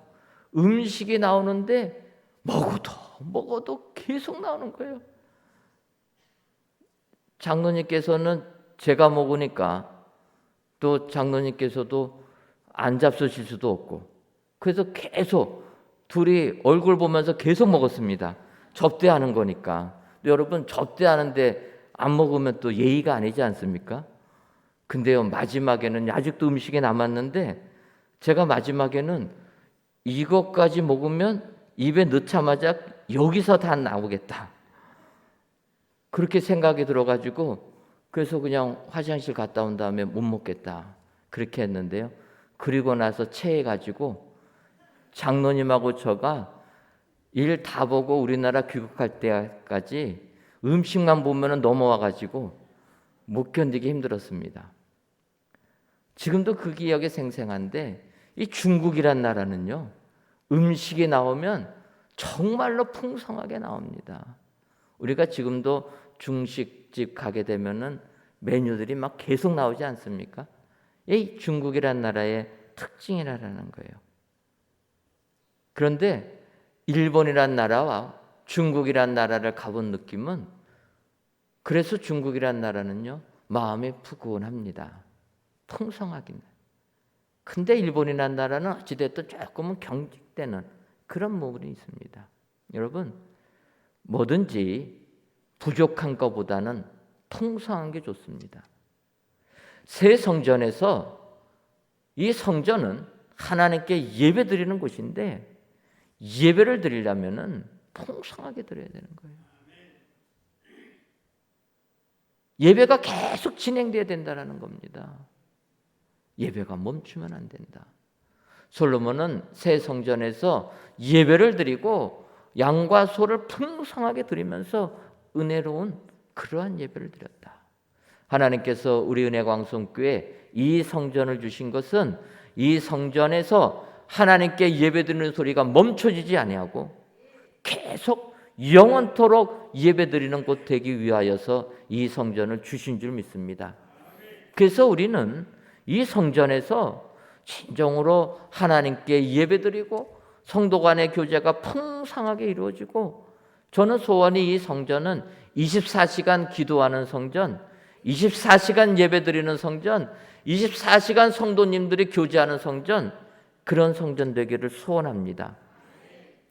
음식이 나오는데 먹어도 계속 나오는 거예요. 장로님께서는 제가 먹으니까 또 장로님께서도 안 잡수실 수도 없고 그래서 계속 둘이 얼굴 보면서 계속 먹었습니다. 접대하는 거니까. 여러분 접대하는데 안 먹으면 또 예의가 아니지 않습니까? 근데요 마지막에는 아직도 음식이 남았는데 제가 마지막에는 이것까지 먹으면 입에 넣자마자 여기서 다 나오겠다. 그렇게 생각이 들어가지고 그래서 그냥 화장실 갔다 온 다음에 못 먹겠다. 그렇게 했는데요. 그리고 나서 체해가지고 장로님하고 저가 일 다 보고 우리나라 귀국할 때까지 음식만 보면은 넘어와가지고 못 견디기 힘들었습니다. 지금도 그 기억이 생생한데 이 중국이란 나라는요. 음식이 나오면 정말로 풍성하게 나옵니다. 우리가 지금도 중식집 가게 되면은 메뉴들이 막 계속 나오지 않습니까? 이 중국이란 나라의 특징이라는 거예요. 그런데 일본이란 나라와 중국이란 나라를 가본 느낌은 그래서 중국이란 나라는요 마음이 푸근합니다. 풍성하긴. 근데 일본이란 나라는 어찌됐든 조금은 경직되는 그런 부분이 있습니다. 여러분, 뭐든지 부족한 것보다는 풍성한 게 좋습니다. 새 성전에서, 이 성전은 하나님께 예배 드리는 곳인데 예배를 드리려면은 풍성하게 드려야 되는 거예요. 예배가 계속 진행돼야 된다는 겁니다. 예배가 멈추면 안 된다. 솔로몬은 새 성전에서 예배를 드리고 양과 소를 풍성하게 드리면서 은혜로운 그러한 예배를 드렸다. 하나님께서 우리 은혜광성교회 이 성전을 주신 것은 이 성전에서 하나님께 예배드리는 소리가 멈춰지지 아니하고 계속 영원토록 예배드리는 곳 되기 위하여서 이 성전을 주신 줄 믿습니다. 그래서 우리는 이 성전에서 진정으로 하나님께 예배드리고 성도 간의 교제가 풍성하게 이루어지고, 저는 소원이 이 성전은 24시간 기도하는 성전, 24시간 예배드리는 성전, 24시간 성도님들이 교제하는 성전, 그런 성전 되기를 소원합니다.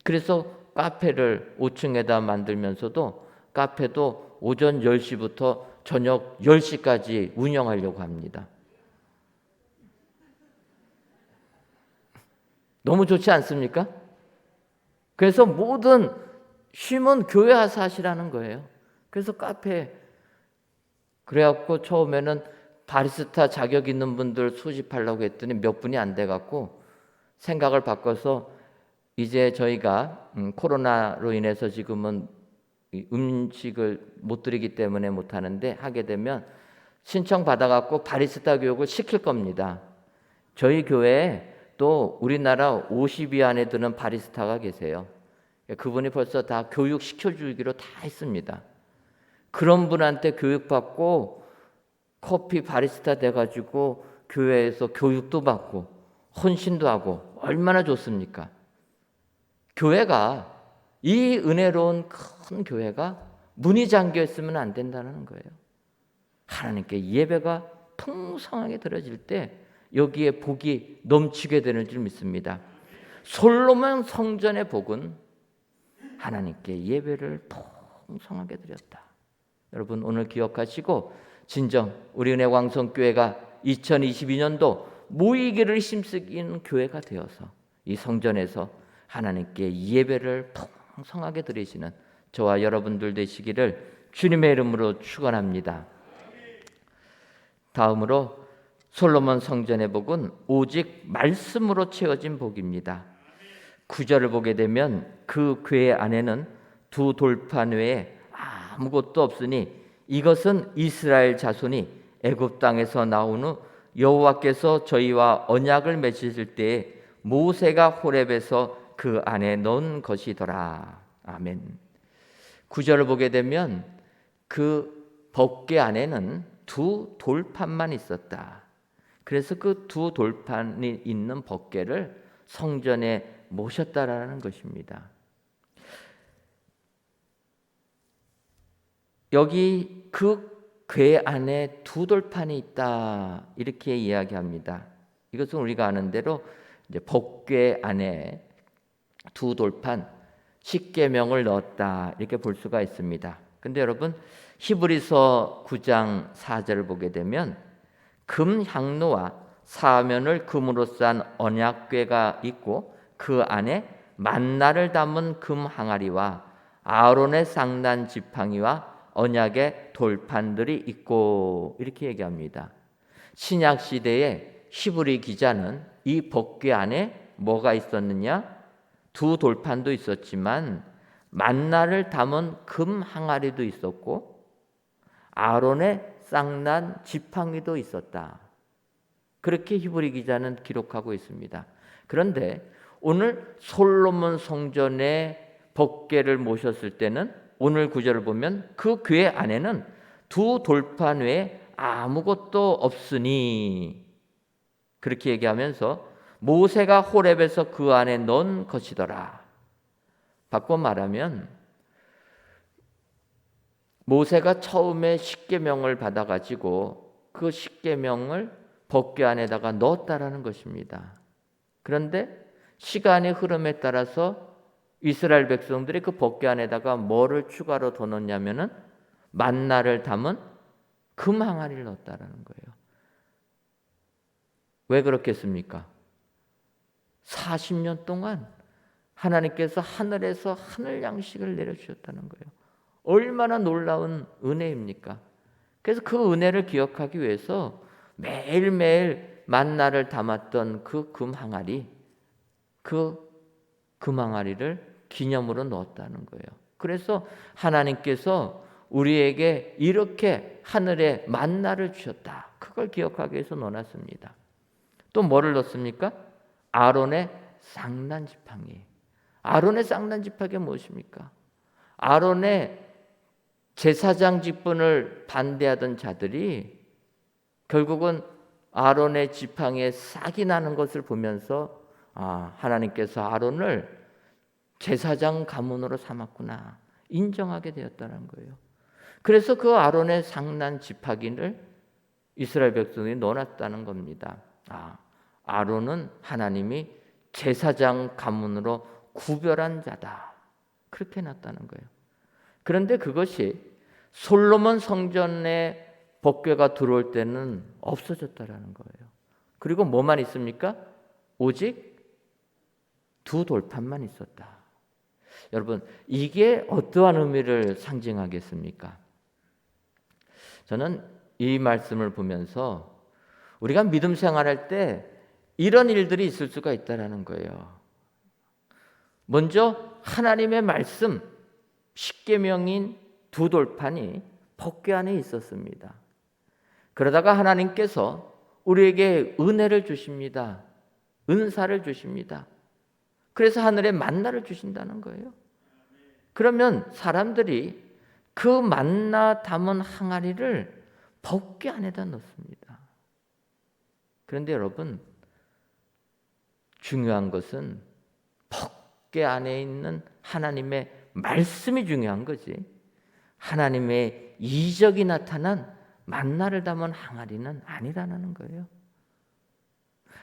그래서 카페를 5층에다 만들면서도 카페도 오전 10시부터 저녁 10시까지 운영하려고 합니다. 너무 좋지 않습니까? 그래서 모든 쉼은 교회 와서 하시라는 거예요. 그래서 카페, 그래갖고 처음에는 바리스타 자격 있는 분들 수집하려고 했더니 몇 분이 안 돼갖고 생각을 바꿔서 이제 저희가 코로나로 인해서 지금은 음식을 못 드리기 때문에 못 하는데, 하게 되면 신청 받아갖고 바리스타 교육을 시킬 겁니다. 저희 교회에 또 우리나라 50위 안에 드는 바리스타가 계세요. 그분이 벌써 다 교육 시켜주기로 다 했습니다. 그런 분한테 교육받고 커피 바리스타 돼가지고 교회에서 교육도 받고 헌신도 하고 얼마나 좋습니까? 교회가, 이 은혜로운 큰 교회가 문이 잠겨 있으면 안 된다는 거예요. 하나님께 예배가 풍성하게 드려질 때 여기에 복이 넘치게 되는 줄 믿습니다. 솔로몬 성전의 복은 하나님께 예배를 풍성하게 드렸다. 여러분, 오늘 기억하시고 진정 우리 은혜광성교회가 2022년도 모이기를 힘쓰는 교회가 되어서 이 성전에서 하나님께 예배를 풍성하게 드리시는 저와 여러분들 되시기를 주님의 이름으로 축원합니다. 다음으로 솔로몬 성전의 복은 오직 말씀으로 채워진 복입니다. 9절을 보게 되면 그 궤 안에는 두 돌판 외에 아무것도 없으니 이것은 이스라엘 자손이 애굽 땅에서 나온 후 여호와께서 저희와 언약을 맺으실 때에 모세가 호렙에서 그 안에 넣은 것이더라. 아멘. 9절을 보게 되면 그 법궤 안에는 두 돌판만 있었다. 그래서 그 두 돌판이 있는 법궤를 성전에 모셨다라는 것입니다. 여기 그 궤 안에 두 돌판이 있다, 이렇게 이야기합니다. 이것은 우리가 아는 대로 이제 법궤 안에 두 돌판, 십계명을 넣었다, 이렇게 볼 수가 있습니다. 근데 여러분, 히브리서 9장 4절을 보게 되면 금 향로와 사면을 금으로 싼 언약궤가 있고 그 안에 만나를 담은 금 항아리와 아론의 쌍난 지팡이와 언약의 돌판들이 있고, 이렇게 얘기합니다. 신약 시대에 히브리 기자는 이 법궤 안에 뭐가 있었느냐? 두 돌판도 있었지만 만나를 담은 금 항아리도 있었고 아론의 쌍난 지팡이도 있었다. 그렇게 히브리 기자는 기록하고 있습니다. 그런데 오늘 솔로몬 성전의 법궤를 모셨을 때는 오늘 구절을 보면 그 궤 안에는 두 돌판 외에 아무것도 없으니, 그렇게 얘기하면서 모세가 호렙에서 그 안에 넣은 것이더라. 바꿔 말하면 모세가 처음에 십계명을 받아가지고 그 십계명을 법궤 안에다가 넣었다라는 것입니다. 그런데 시간의 흐름에 따라서 이스라엘 백성들이 그 법궤 안에다가 뭐를 추가로 더 넣냐면은 만나를 담은 금 항아리를 넣었다라는 거예요. 왜 그렇겠습니까? 40년 동안 하나님께서 하늘에서 하늘 양식을 내려주셨다는 거예요. 얼마나 놀라운 은혜입니까? 그래서 그 은혜를 기억하기 위해서 매일매일 만나를 담았던 그 금 항아리, 그 금 항아리를 기념으로 넣었다는 거예요. 그래서 하나님께서 우리에게 이렇게 하늘에 만나를 주셨다. 그걸 기억하기 위해서 넣어놨습니다. 또 뭐를 넣습니까? 아론의 쌍난 지팡이. 아론의 쌍난 지팡이가 무엇입니까? 아론의 제사장 직분을 반대하던 자들이 결국은 아론의 지팡이에 싹이 나는 것을 보면서 하나님께서 아론을 제사장 가문으로 삼았구나 인정하게 되었다는 거예요. 그래서 그 아론의 쌍난 지팡이를 이스라엘 백성이 넣어놨다는 겁니다. 아론은 하나님이 제사장 가문으로 구별한 자다. 그렇게 놨다는 거예요. 그런데 그것이 솔로몬 성전에 법궤가 들어올 때는 없어졌다라는 거예요. 그리고 뭐만 있습니까? 오직 2 돌판만 있었다. 여러분, 이게 어떠한 의미를 상징하겠습니까? 저는 이 말씀을 보면서 우리가 믿음 생활할 때 이런 일들이 있을 수가 있다라는 거예요. 먼저 하나님의 말씀, 십계명인 2 돌판이 법궤 안에 있었습니다. 그러다가 하나님께서 우리에게 은혜를 주십니다. 은사를 주십니다. 그래서 하늘에 만나를 주신다는 거예요. 그러면 사람들이 그 만나 담은 항아리를 법궤 안에다 넣습니다. 그런데 여러분, 중요한 것은 법궤 안에 있는 하나님의 말씀이 중요한 거지. 하나님의 이적이 나타난 만나를 담은 항아리는 아니라는 거예요.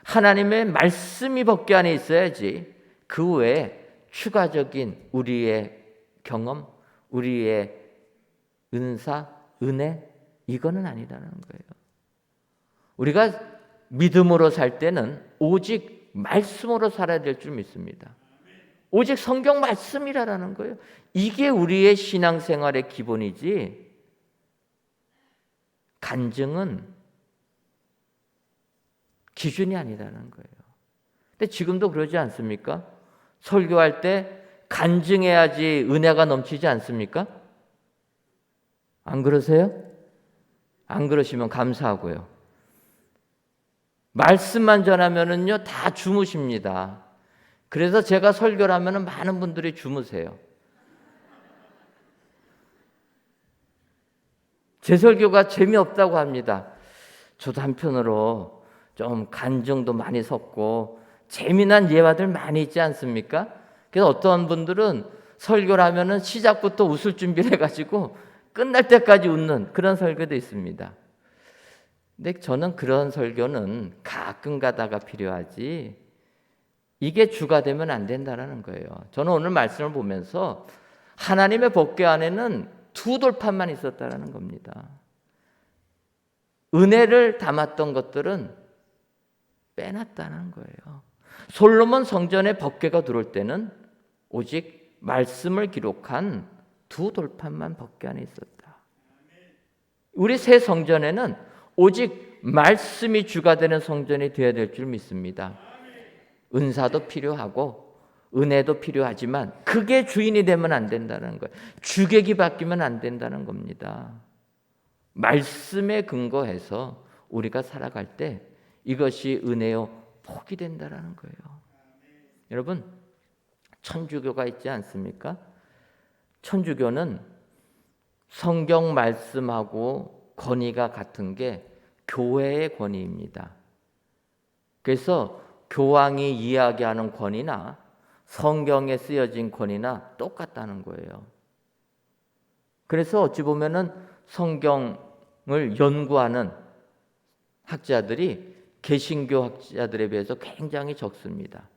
하나님의 말씀이 법궤 안에 있어야지 그 외에 추가적인 우리의 경험, 우리의 은사, 은혜 이거는 아니라는 거예요. 우리가 믿음으로 살 때는 오직 말씀으로 살아야 될 줄 믿습니다. 오직 성경 말씀이라는 거예요. 이게 우리의 신앙생활의 기본이지 간증은 기준이 아니라는 거예요. 근데 지금도 그러지 않습니까? 설교할 때 간증해야지 은혜가 넘치지 않습니까? 안 그러세요? 안 그러시면 감사하고요. 말씀만 전하면은요 다 주무십니다. 그래서 제가 설교를 하면은 많은 분들이 주무세요. 제 설교가 재미없다고 합니다. 저도 한편으로 좀 간증도 많이 섞고 재미난 예화들 많이 있지 않습니까? 그래서 어떤 분들은 설교를 하면은 시작부터 웃을 준비를 해가지고 끝날 때까지 웃는 그런 설교도 있습니다. 근데 저는 그런 설교는 가끔 가다가 필요하지 이게 주가 되면 안 된다는 거예요. 저는 오늘 말씀을 보면서 하나님의 법궤 안에는 2 돌판만 있었다는 겁니다. 은혜를 담았던 것들은 빼놨다는 거예요. 솔로몬 성전에 법궤가 들어올 때는 오직 말씀을 기록한 2 돌판만 법궤 안에 있었다. 우리 새 성전에는 오직 말씀이 주가 되는 성전이 되어야 될 줄 믿습니다. 은사도 필요하고 은혜도 필요하지만 그게 주인이 되면 안 된다는 거예요. 주객이 바뀌면 안 된다는 겁니다. 말씀에 근거해서 우리가 살아갈 때 이것이 은혜요 복이 된다는 거예요. 여러분, 천주교가 있지 않습니까? 천주교는 성경 말씀하고 권위가 같은 게 교회의 권위입니다. 그래서 교황이 이야기하는 권위나 성경에 쓰여진 권위나 똑같다는 거예요. 그래서 어찌 보면은 성경을 연구하는 학자들이 개신교 학자들에 비해서 굉장히 적습니다.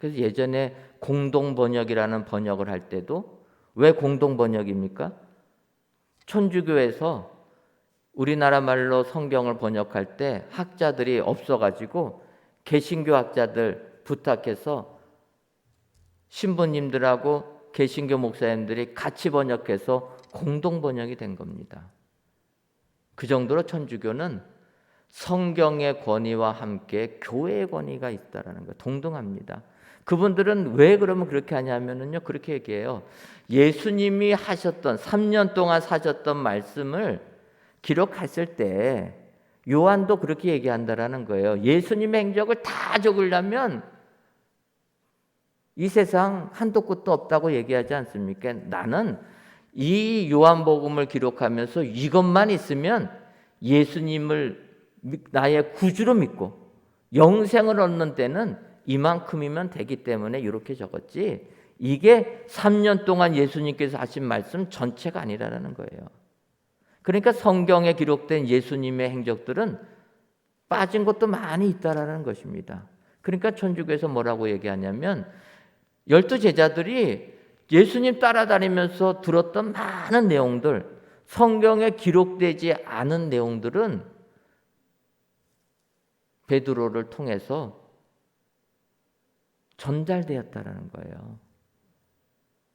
그래서 예전에 공동 번역이라는 번역을 할 때도 왜 공동 번역입니까? 천주교에서 우리나라 말로 성경을 번역할 때 학자들이 없어가지고 개신교 학자들 부탁해서 신부님들하고 개신교 목사님들이 같이 번역해서 공동 번역이 된 겁니다. 그 정도로 천주교는 성경의 권위와 함께 교회의 권위가 있다라는 거예요. 동등합니다. 그분들은 왜 그러면 그렇게 하냐면요, 그렇게 얘기해요. 예수님이 하셨던 3년 동안 사셨던 말씀을 기록했을 때 요한도 그렇게 얘기한다라는 거예요. 예수님의 행적을 다 적으려면 이 세상 한도 끝도 없다고 얘기하지 않습니까? 나는 이 요한복음을 기록하면서 이것만 있으면 예수님을 나의 구주로 믿고 영생을 얻는 때는 이만큼이면 되기 때문에 이렇게 적었지, 이게 3년 동안 예수님께서 하신 말씀 전체가 아니라는 거예요. 그러니까 성경에 기록된 예수님의 행적들은 빠진 것도 많이 있다라는 것입니다. 그러니까 천주교에서 뭐라고 얘기하냐면 12 제자들이 예수님 따라다니면서 들었던 많은 내용들, 성경에 기록되지 않은 내용들은 베드로를 통해서 전달되었다라는 거예요.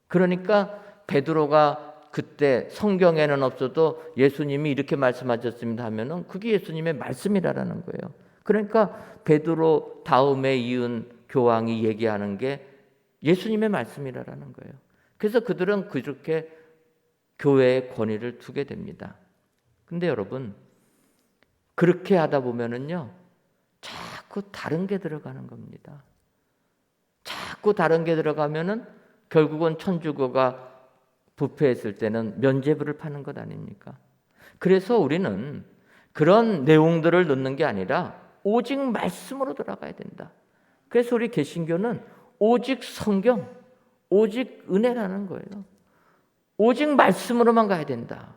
그러니까 베드로가 그때 성경에는 없어도 예수님이 이렇게 말씀하셨습니다 하면은 그게 예수님의 말씀이라는 거예요. 그러니까 베드로 다음에 이은 교황이 얘기하는 게 예수님의 말씀이라는 거예요. 그래서 그들은 그렇게 교회의 권위를 두게 됩니다. 근데 여러분, 그렇게 하다 보면은요, 자꾸 다른 게 들어가는 겁니다. 자꾸 다른 게 들어가면은 결국은 천주교가 부패했을 때는 면죄부를 파는 것 아닙니까? 그래서 우리는 그런 내용들을 넣는 게 아니라 오직 말씀으로 들어가야 된다. 그래서 우리 개신교는 오직 성경, 오직 은혜라는 거예요. 오직 말씀으로만 가야 된다.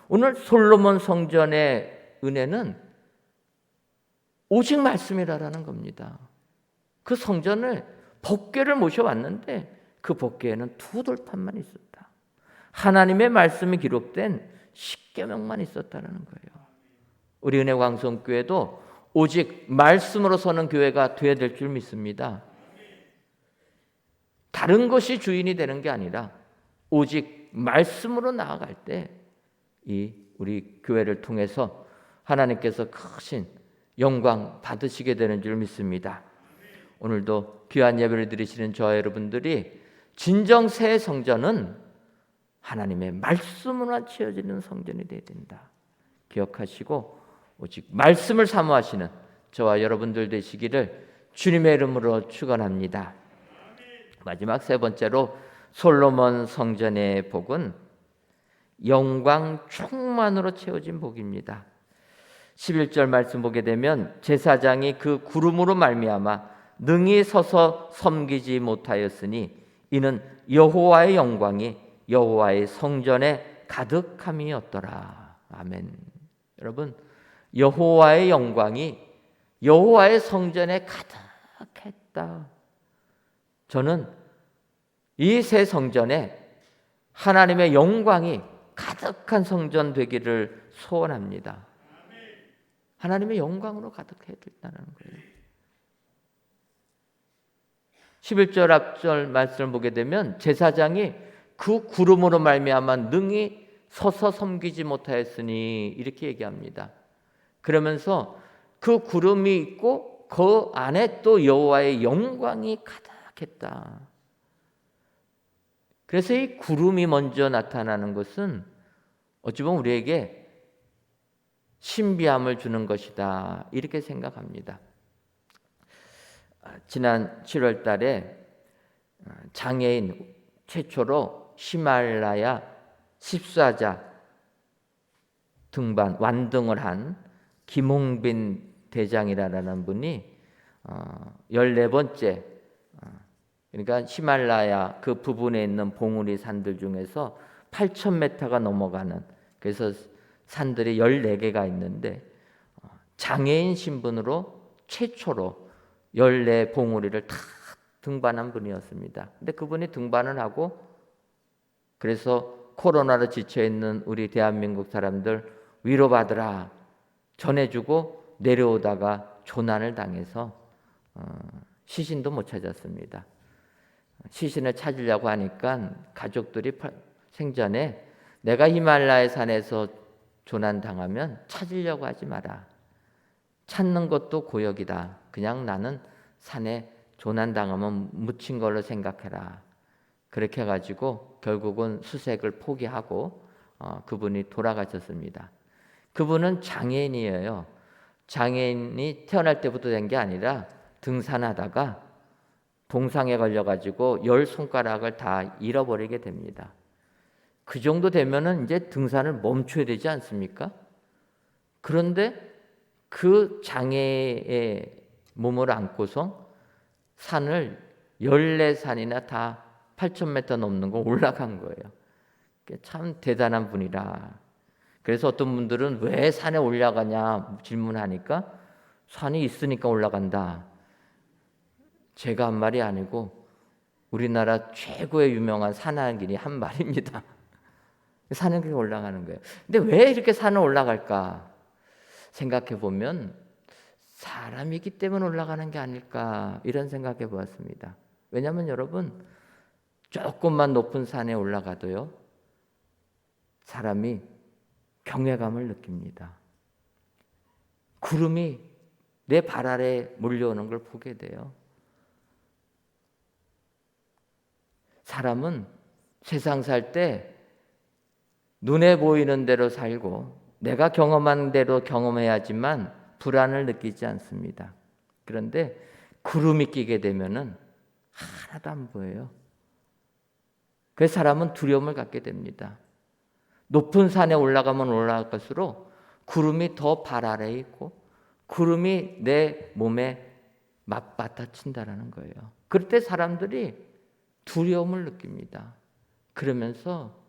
오늘 솔로몬 성전의 은혜는 오직 말씀이라는 겁니다. 그 성전을 법궤를 모셔왔는데 그 법궤에는 2돌판만 있었다. 하나님의 말씀이 기록된 십계명만 있었다는 거예요. 우리 은혜광성교회도 오직 말씀으로 서는 교회가 되어야 될 줄 믿습니다. 다른 것이 주인이 되는 게 아니라 오직 말씀으로 나아갈 때 이 우리 교회를 통해서 하나님께서 크신 영광 받으시게 되는 줄 믿습니다. 오늘도 귀한 예배를 드리시는 저와 여러분들이 진정 새 성전은 하나님의 말씀으로만 채워지는 성전이 되어야 된다. 기억하시고 오직 말씀을 사모하시는 저와 여러분들 되시기를 주님의 이름으로 축원합니다. 마지막 세 번째로 솔로몬 성전의 복은 영광 충만으로 채워진 복입니다. 11절 말씀 보게 되면 제사장이 그 구름으로 말미암아 능히 서서 섬기지 못하였으니 이는 여호와의 영광이 여호와의 성전에 가득함이었더라. 아멘. 여러분, 여호와의 영광이 여호와의 성전에 가득했다. 저는 이 새 성전에 하나님의 영광이 가득한 성전 되기를 소원합니다. 하나님의 영광으로 가득해야 된다는 거예요. 11절 앞절 말씀을 보게 되면 제사장이 그 구름으로 말미암아 능히 서서 섬기지 못하였으니 이렇게 얘기합니다. 그러면서 그 구름이 있고 그 안에 또 여호와의 영광이 가득했다. 그래서 이 구름이 먼저 나타나는 것은 어찌 보면 우리에게 신비함을 주는 것이다 이렇게 생각합니다. 지난 7월 달에 장애인 최초로 히말라야 14자 등반 완등을 한 김홍빈 대장이라는 분이 14번째 그러니까 히말라야 그 부분에 있는 봉우리 산들 중에서 8,000m가 넘어가는 그래서 산들이 14개가 있는데 장애인 신분으로 최초로 14 봉우리를 다 등반한 분이었습니다. 근데 그분이 등반을 하고 그래서 코로나로 지쳐 있는 우리 대한민국 사람들 위로받으라 전해주고 내려오다가 조난을 당해서 시신도 못 찾았습니다. 시신을 찾으려고 하니까 가족들이 생전에 내가 히말라야 산에서 조난 당하면 찾으려고 하지 마라. 찾는 것도 고역이다. 그냥 나는 산에 조난 당하면 묻힌 걸로 생각해라. 그렇게 해가지고 결국은 수색을 포기하고 그분이 돌아가셨습니다. 그분은 장애인이에요. 장애인이 태어날 때부터 된 게 아니라 등산하다가 동상에 걸려가지고 10손가락을 다 잃어버리게 됩니다. 그 정도 되면은 이제 등산을 멈춰야 되지 않습니까? 그런데 그 장애의 몸을 안고서 산을 14산이나 다 8,000m 넘는 거 올라간 거예요. 참 대단한 분이라. 그래서 어떤 분들은 왜 산에 올라가냐 질문하니까 산이 있으니까 올라간다. 제가 한 말이 아니고 우리나라 최고의 유명한 산악인이 한 말입니다. 산에 그렇게 올라가는 거예요. 근데 왜 이렇게 산을 올라갈까 생각해 보면 사람이기 때문에 올라가는 게 아닐까 이런 생각해 보았습니다. 왜냐하면 여러분 조금만 높은 산에 올라가도요 사람이 경외감을 느낍니다. 구름이 내 발 아래 몰려오는 걸 보게 돼요. 사람은 세상 살 때 눈에 보이는 대로 살고 내가 경험한 대로 경험해야지만 불안을 느끼지 않습니다. 그런데 구름이 끼게 되면은 하나도 안 보여요. 그래서 사람은 두려움을 갖게 됩니다. 높은 산에 올라가면 올라갈수록 구름이 더 발 아래에 있고 구름이 내 몸에 맞받아친다라는 거예요. 그럴 때 사람들이 두려움을 느낍니다. 그러면서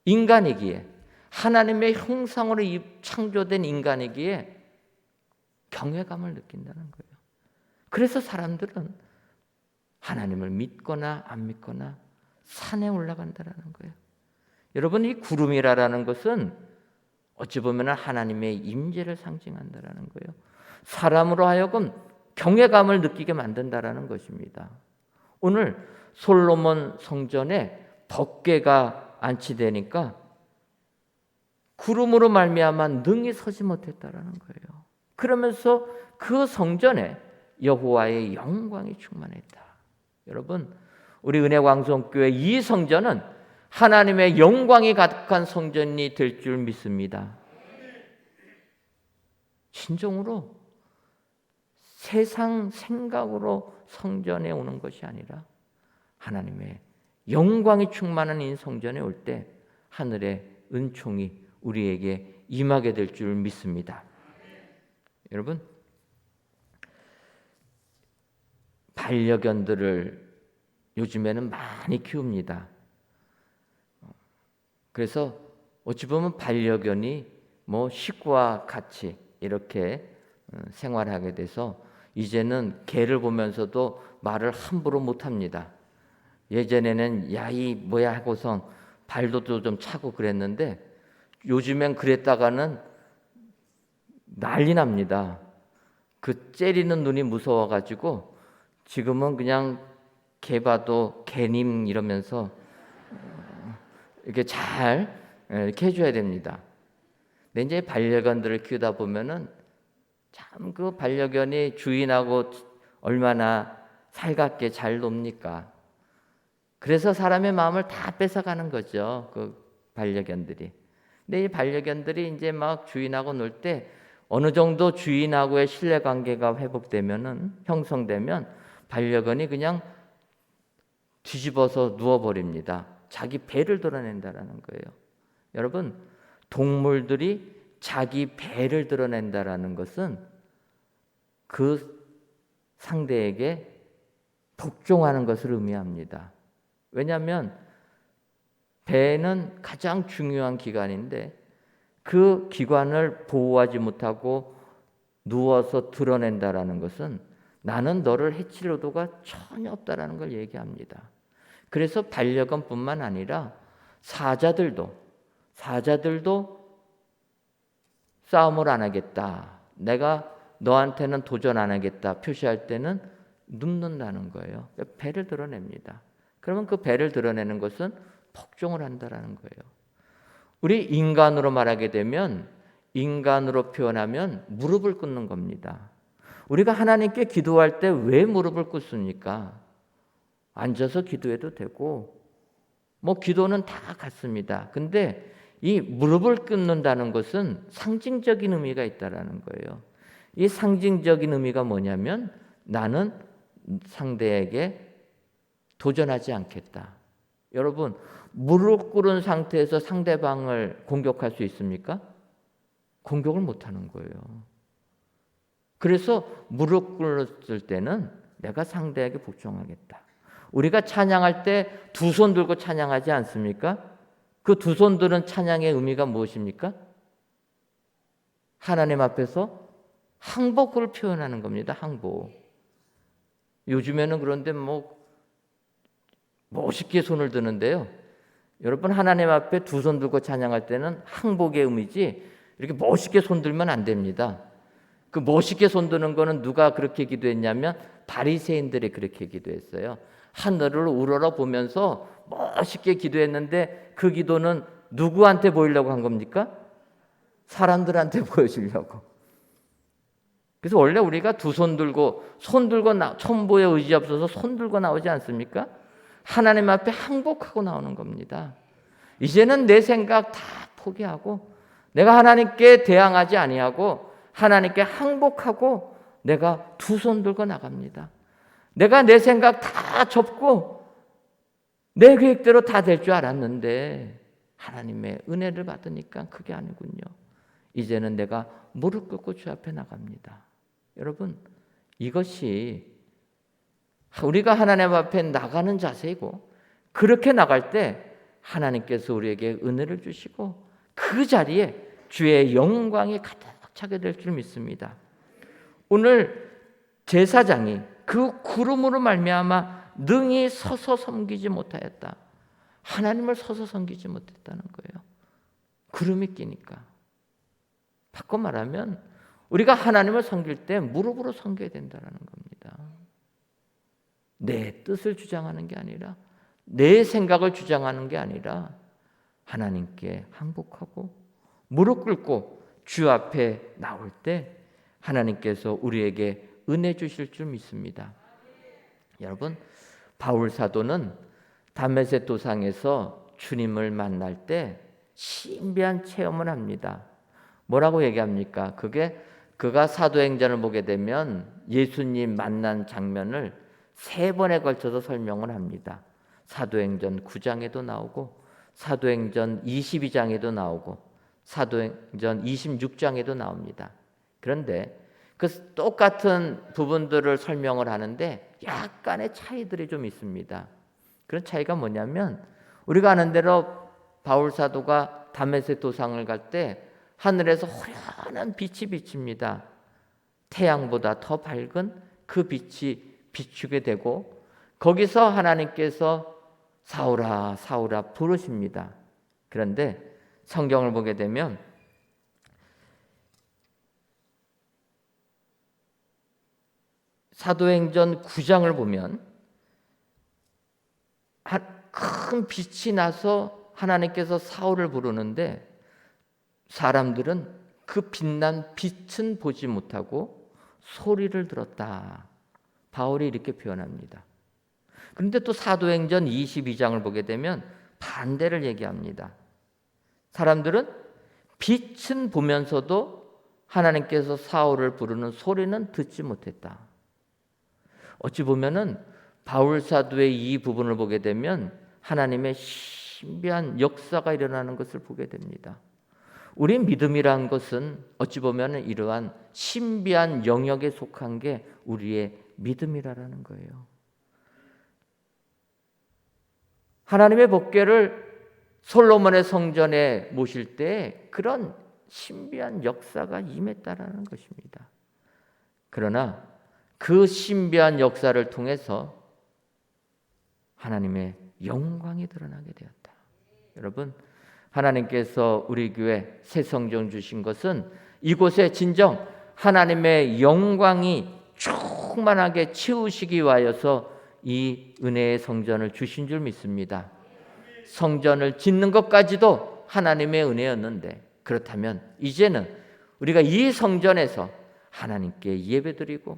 인간이기에 하나님의 형상으로 창조된 인간이기에 경외감을 느낀다는 거예요. 그래서 사람들은 하나님을 믿거나 안 믿거나 산에 올라간다라는 거예요. 여러분, 이 구름이라는 것은 어찌 보면 하나님의 임재를 상징한다라는 거예요. 사람으로 하여금 경외감을 느끼게 만든다라는 것입니다. 오늘 솔로몬 성전에 법궤가 안치되니까 구름으로 말미암아 능히 서지 못했다라는 거예요. 그러면서 그 성전에 여호와의 영광이 충만했다. 여러분, 우리 은혜광성교회 이 성전은 하나님의 영광이 가득한 성전이 될 줄 믿습니다. 진정으로 세상 생각으로 성전에 오는 것이 아니라 하나님의 영광이 충만한 이 성전에 올 때 하늘의 은총이 우리에게 임하게 될 줄 믿습니다. 여러분, 반려견들을 요즘에는 많이 키웁니다. 그래서 어찌 보면 반려견이 식구와 같이 이렇게 생활하게 돼서 이제는 개를 보면서도 말을 함부로 못합니다. 예전에는 야이 뭐야 하고선 발도 좀 차고 그랬는데 요즘엔 그랬다가는 난리 납니다. 그 째리는 눈이 무서워가지고 지금은 그냥 개 봐도 개님 이러면서 이렇게 잘 이렇게 해줘야 됩니다. 근데 이제 반려견들을 키우다 보면은 참 그 반려견이 주인하고 얼마나 살갑게 잘 놉니까? 그래서 사람의 마음을 다 뺏어가는 거죠. 그 반려견들이. 근데 이 반려견들이 이제 막 주인하고 놀 때 어느 정도 주인하고의 신뢰관계가 회복되면은 형성되면 반려견이 그냥 뒤집어서 누워버립니다. 자기 배를 드러낸다라는 거예요. 여러분, 동물들이 자기 배를 드러낸다라는 것은 그 상대에게 복종하는 것을 의미합니다. 왜냐하면 배는 가장 중요한 기관인데 그 기관을 보호하지 못하고 누워서 드러낸다라는 것은 나는 너를 해칠 의도가 전혀 없다라는 걸 얘기합니다. 그래서 반려견뿐만 아니라 사자들도 싸움을 안 하겠다, 내가 너한테는 도전 안 하겠다 표시할 때는 눕는다는 거예요. 배를 드러냅니다. 그러면 그 배를 드러내는 것은 복종을 한다라는 거예요. 우리 인간으로 말하게 되면, 인간으로 표현하면 무릎을 꿇는 겁니다. 우리가 하나님께 기도할 때 왜 무릎을 꿇습니까? 앉아서 기도해도 되고 기도는 다 같습니다. 근데 이 무릎을 꿇는다는 것은 상징적인 의미가 있다라는 거예요. 이 상징적인 의미가 뭐냐면, 나는 상대에게 도전하지 않겠다. 여러분, 무릎 꿇은 상태에서 상대방을 공격할 수 있습니까? 공격을 못하는 거예요. 그래서 무릎 꿇었을 때는 내가 상대에게 복종하겠다. 우리가 찬양할 때 두 손 들고 찬양하지 않습니까? 그 두 손 들은 찬양의 의미가 무엇입니까? 하나님 앞에서 항복을 표현하는 겁니다. 항복. 요즘에는 그런데 멋있게 손을 드는데요. 여러분, 하나님 앞에 두 손 들고 찬양할 때는 항복의 의미지 이렇게 멋있게 손 들면 안 됩니다. 그 멋있게 손 드는 거는 누가 그렇게 기도했냐면 바리새인들이 그렇게 기도했어요. 하늘을 우러러 보면서 멋있게 기도했는데 그 기도는 누구한테 보이려고 한 겁니까? 사람들한테 보여주려고. 그래서 원래 우리가 두 손 들고 천보에 의지 없어서 손 들고 나오지 않습니까? 하나님 앞에 항복하고 나오는 겁니다. 이제는 내 생각 다 포기하고 내가 하나님께 대항하지 아니하고 하나님께 항복하고 내가 두 손 들고 나갑니다. 내가 내 생각 다 접고 내 계획대로 다 될 줄 알았는데 하나님의 은혜를 받으니까 그게 아니군요. 이제는 내가 무릎 꿇고 주 앞에 나갑니다. 여러분, 이것이 우리가 하나님 앞에 나가는 자세이고, 그렇게 나갈 때 하나님께서 우리에게 은혜를 주시고 그 자리에 주의 영광이 가득 차게 될 줄 믿습니다. 오늘 제사장이 그 구름으로 말미암아 능히 서서 섬기지 못하였다. 하나님을 서서 섬기지 못했다는 거예요. 구름이 끼니까. 바꿔 말하면 우리가 하나님을 섬길 때 무릎으로 섬겨야 된다는 겁니다. 내 뜻을 주장하는 게 아니라, 내 생각을 주장하는 게 아니라 하나님께 항복하고 무릎 꿇고 주 앞에 나올 때 하나님께서 우리에게 은혜 주실 줄 믿습니다. 여러분, 바울 사도는 다메섹 도상에서 주님을 만날 때 신비한 체험을 합니다. 뭐라고 얘기합니까? 그가 사도행전을 보게 되면 예수님 만난 장면을 3번에 걸쳐서 설명을 합니다. 사도행전 9장에도 나오고 사도행전 22장에도 나오고 사도행전 26장에도 나옵니다. 그런데 그 똑같은 부분들을 설명을 하는데 약간의 차이들이 좀 있습니다. 그런 차이가 뭐냐면, 우리가 아는 대로 바울 사도가 다메섹 도상을 갈 때 하늘에서 호련한 빛이 비칩니다. 태양보다 더 밝은 그 빛이 비추게 되고 거기서 하나님께서 사울아 사울아 부르십니다. 그런데 성경을 보게 되면 사도행전 9장을 보면 큰 빛이 나서 하나님께서 사울을 부르는데 사람들은 그 빛난 빛은 보지 못하고 소리를 들었다. 바울이 이렇게 표현합니다. 그런데 또 사도행전 22장을 보게 되면 반대를 얘기합니다. 사람들은 빛은 보면서도 하나님께서 사울을 부르는 소리는 듣지 못했다. 어찌 보면은 바울 사도의 이 부분을 보게 되면 하나님의 신비한 역사가 일어나는 것을 보게 됩니다. 우리 믿음이란 것은 어찌 보면 이러한 신비한 영역에 속한 게 우리의 믿음이라는 거예요. 하나님의 법궤를 솔로몬의 성전에 모실 때 그런 신비한 역사가 임했다라는 것입니다. 그러나 그 신비한 역사를 통해서 하나님의 영광이 드러나게 되었다. 여러분, 하나님께서 우리 교회 새 성전 주신 것은 이곳에 진정 하나님의 영광이 충만하게 채우시기 위하여서 이 은혜의 성전을 주신 줄 믿습니다. 성전을 짓는 것까지도 하나님의 은혜였는데, 그렇다면 이제는 우리가 이 성전에서 하나님께 예배드리고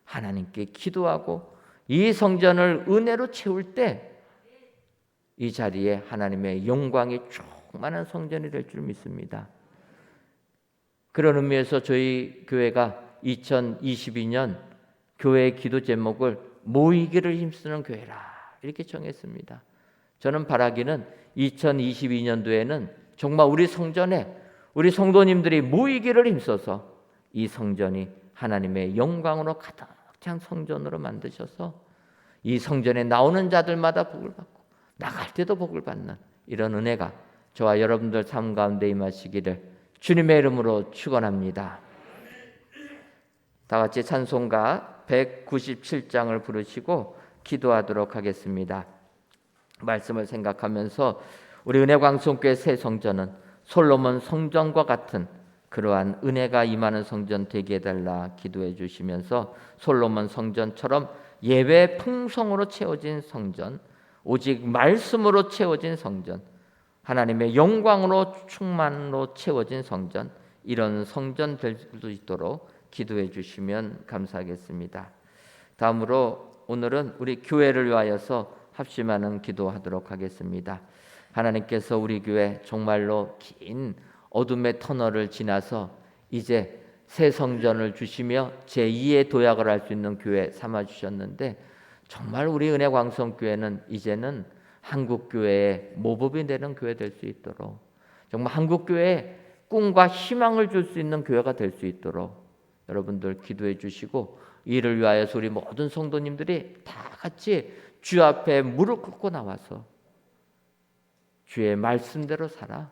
하나님께 기도하고 이 성전을 은혜로 채울 때 이 자리에 하나님의 영광이 충만한 성전이 될 줄 믿습니다. 그런 의미에서 저희 교회가 2022년 교회의 기도 제목을 모이기를 힘쓰는 교회라 이렇게 정했습니다. 저는 바라기는 2022년도에는 정말 우리 성전에 우리 성도님들이 모이기를 힘써서 이 성전이 하나님의 영광으로 가득 찬 성전으로 만드셔서 이 성전에 나오는 자들마다 복을 받고 나갈 때도 복을 받는 이런 은혜가 저와 여러분들 삶 가운데 임하시기를 주님의 이름으로 축원합니다. 다 같이 찬송가 197장을 부르시고 기도하도록 하겠습니다. 말씀을 생각하면서 우리 은혜광송교회 새 성전은 솔로몬 성전과 같은 그러한 은혜가 임하는 성전 되게 해달라 기도해 주시면서 솔로몬 성전처럼 예배 풍성으로 채워진 성전, 오직 말씀으로 채워진 성전, 하나님의 영광으로 충만으로 채워진 성전, 이런 성전 될 수 있도록 기도해 주시면 감사하겠습니다. 다음으로 오늘은 우리 교회를 위하여서 합심하는 기도하도록 하겠습니다. 하나님께서 우리 교회 정말로 긴 어둠의 터널을 지나서 이제 새 성전을 주시며 제2의 도약을 할 수 있는 교회 삼아 주셨는데, 정말 우리 은혜광성교회는 이제는 한국교회의 모범이 되는 교회 될 수 있도록, 정말 한국교회에 꿈과 희망을 줄 수 있는 교회가 될 수 있도록 여러분들 기도해 주시고, 이를 위하여서 우리 모든 성도님들이 다 같이 주 앞에 무릎 꿇고 나와서 주의 말씀대로 살아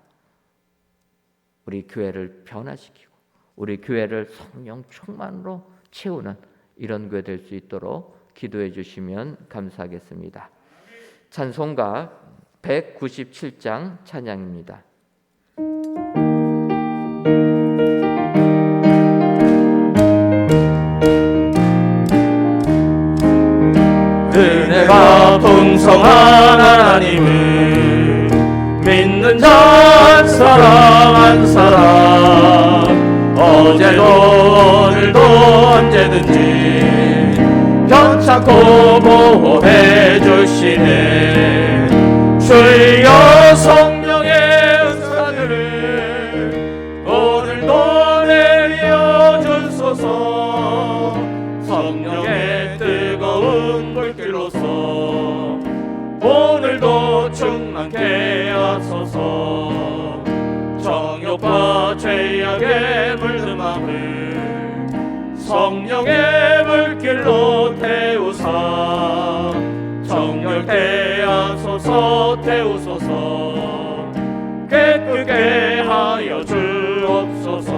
우리 교회를 변화시키고 우리 교회를 성령 충만으로 채우는 이런 교회 될 수 있도록 기도해 주시면 감사하겠습니다. 찬송가 197장 찬양입니다. 은혜가 풍성한 하나님을 믿는 자 한 사람 한 사람, 어제도 오늘도 언제든지 변찮고 보호해 주시네. 주여 성령의 은사들을 오늘도 내려 주소서. 성령의 뜨거운 불길로서 오늘도 충만케 하소서. 정욕과 죄악에 물든 마음을 성령의 물길로 태우사 정결케 하소서. 태우소서. 깨끗게 하여 주옵소서.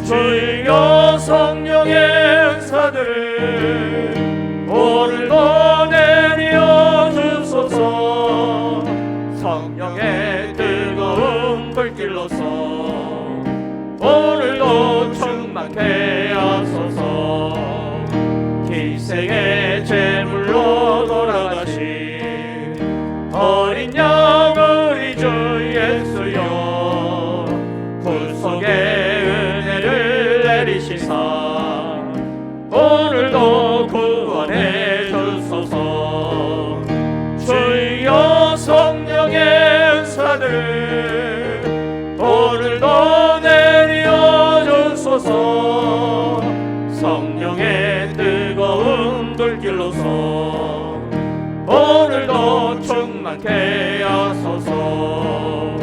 주여 성령의 은사들을 오늘도 내려 주소서. 성령의 뜨거운 불길로서 오늘도 충만케 하소서. 희생의 제물로 돌아가신 어린 양 우리 주 예수여, 구속의 은혜를 내리시사 오늘도 구원해 주소서. 주여 성령의 은사들 오늘도 내려 주소서. 성령의 뜨거운 불길로서 오늘도 충만케 하소서.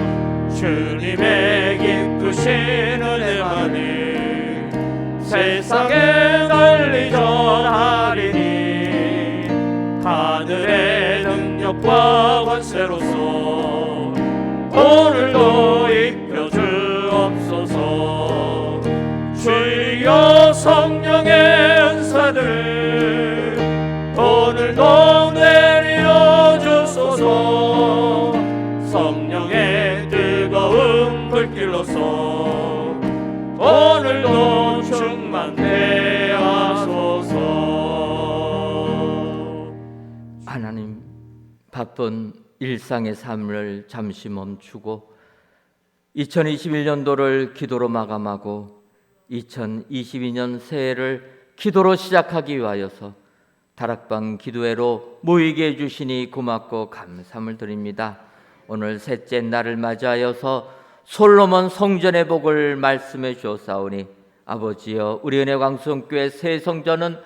주님의 기쁘신 은혜만을 세상에 널리 전하리니 하늘의 능력과 권세로서 오늘도 입혀 주옵소서. 주여 성령의 상대하소서. 하나님, 바쁜 일상의 삶을 잠시 멈추고 2021년도를 기도로 마감하고 2022년 새해를 기도로 시작하기 위하여서 다락방 기도회로 모이게 해주시니 고맙고 감사함을 드립니다. 오늘 셋째 날을 맞이하여서 솔로몬 성전의 복을 말씀해 주었사오니 아버지여, 우리 은혜광성교회 새 성전은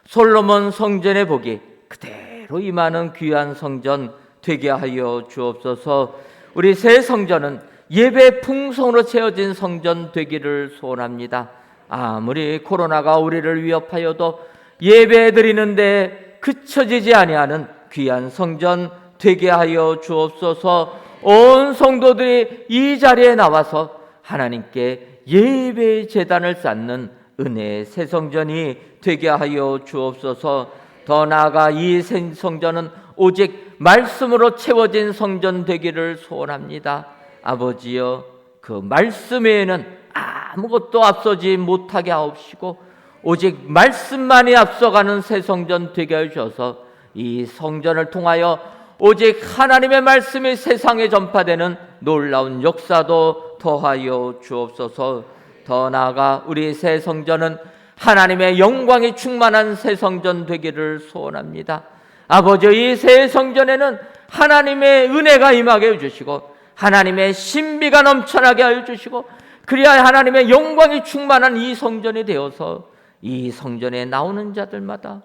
솔로몬 성전의 복이 그대로 임하는 귀한 성전 되게 하여 주옵소서. 우리 새 성전은 예배 풍성으로 채워진 성전 되기를 소원합니다. 아무리 코로나가 우리를 위협하여도 예배 드리는데 그쳐지지 아니하는 귀한 성전 되게 하여 주옵소서. 온 성도들이 이 자리에 나와서 하나님께 예배의 제단을 쌓는 은혜의 새 성전이 되게 하여 주옵소서. 더 나아가 이 새 성전은 오직 말씀으로 채워진 성전 되기를 소원합니다. 아버지여, 그 말씀 외에는 아무것도 앞서지 못하게 하옵시고 오직 말씀만이 앞서가는 새 성전 되게 하셔서 이 성전을 통하여 오직 하나님의 말씀이 세상에 전파되는 놀라운 역사도 더하여 주옵소서. 더 나아가 우리 새 성전은 하나님의 영광이 충만한 새 성전 되기를 소원합니다. 아버지, 이 새 성전에는 하나님의 은혜가 임하게 해주시고 하나님의 신비가 넘쳐나게 하여 주시고 그리하여 하나님의 영광이 충만한 이 성전이 되어서 이 성전에 나오는 자들마다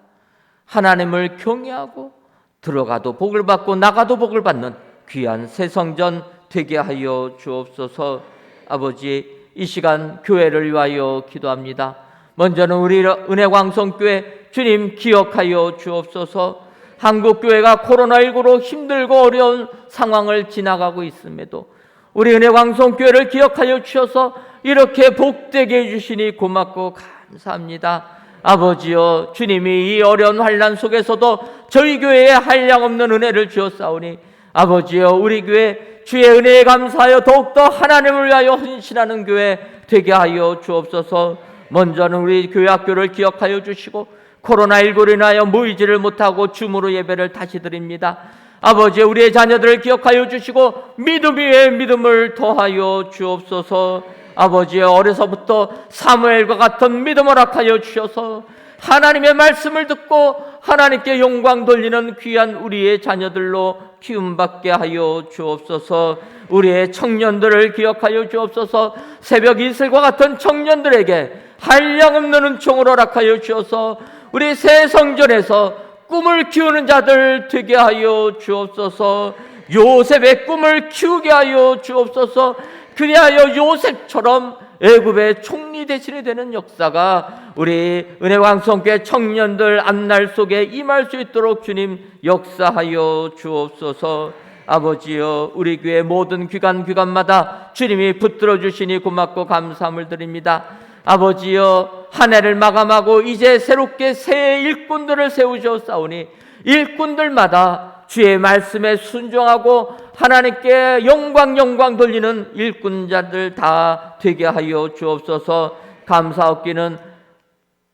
하나님을 경외하고 들어가도 복을 받고 나가도 복을 받는 귀한 새 성전 되게 하여 주옵소서. 아버지, 이 시간 교회를 위하여 기도합니다. 먼저는 우리 은혜광성교회 주님 기억하여 주옵소서. 한국교회가 코로나19로 힘들고 어려운 상황을 지나가고 있음에도 우리 은혜광성교회를 기억하여 주셔서 이렇게 복되게 해주시니 고맙고 감사합니다. 아버지여, 주님이 이 어려운 환난 속에서도 저희 교회에 한량없는 은혜를 주었사오니 아버지여, 우리 교회 주의 은혜에 감사하여 더욱더 하나님을 위하여 헌신하는 교회 되게 하여 주옵소서. 먼저는 우리 교회 학교를 기억하여 주시고 코로나19로 인하여 모이지를 못하고 줌으로 예배를 다시 드립니다. 아버지, 우리의 자녀들을 기억하여 주시고 믿음 위에 믿음을 더하여 주옵소서. 아버지, 어려서부터 사무엘과 같은 믿음을 허락하여 주셔서 하나님의 말씀을 듣고 하나님께 영광 돌리는 귀한 우리의 자녀들로 키움받게 하여 주옵소서. 우리의 청년들을 기억하여 주옵소서. 새벽 이슬과 같은 청년들에게 한량없는 은총을 허락하여 주셔서 우리 새 성전에서 꿈을 키우는 자들 되게 하여 주옵소서. 요셉의 꿈을 키우게 하여 주옵소서. 그리하여 요셉처럼 애굽의 총리 대신이 되는 역사가 우리 은혜광성교회 청년들 앞날 속에 임할 수 있도록 주님 역사하여 주옵소서. 아버지여, 우리 교회 모든 귀간마다 주님이 붙들어 주시니 고맙고 감사함을 드립니다. 아버지여, 한 해를 마감하고 이제 새롭게 새 일꾼들을 세우셨사오니 일꾼들마다 주의 말씀에 순종하고 하나님께 영광 돌리는 일꾼자들 다 되게 하여 주옵소서. 감사없기는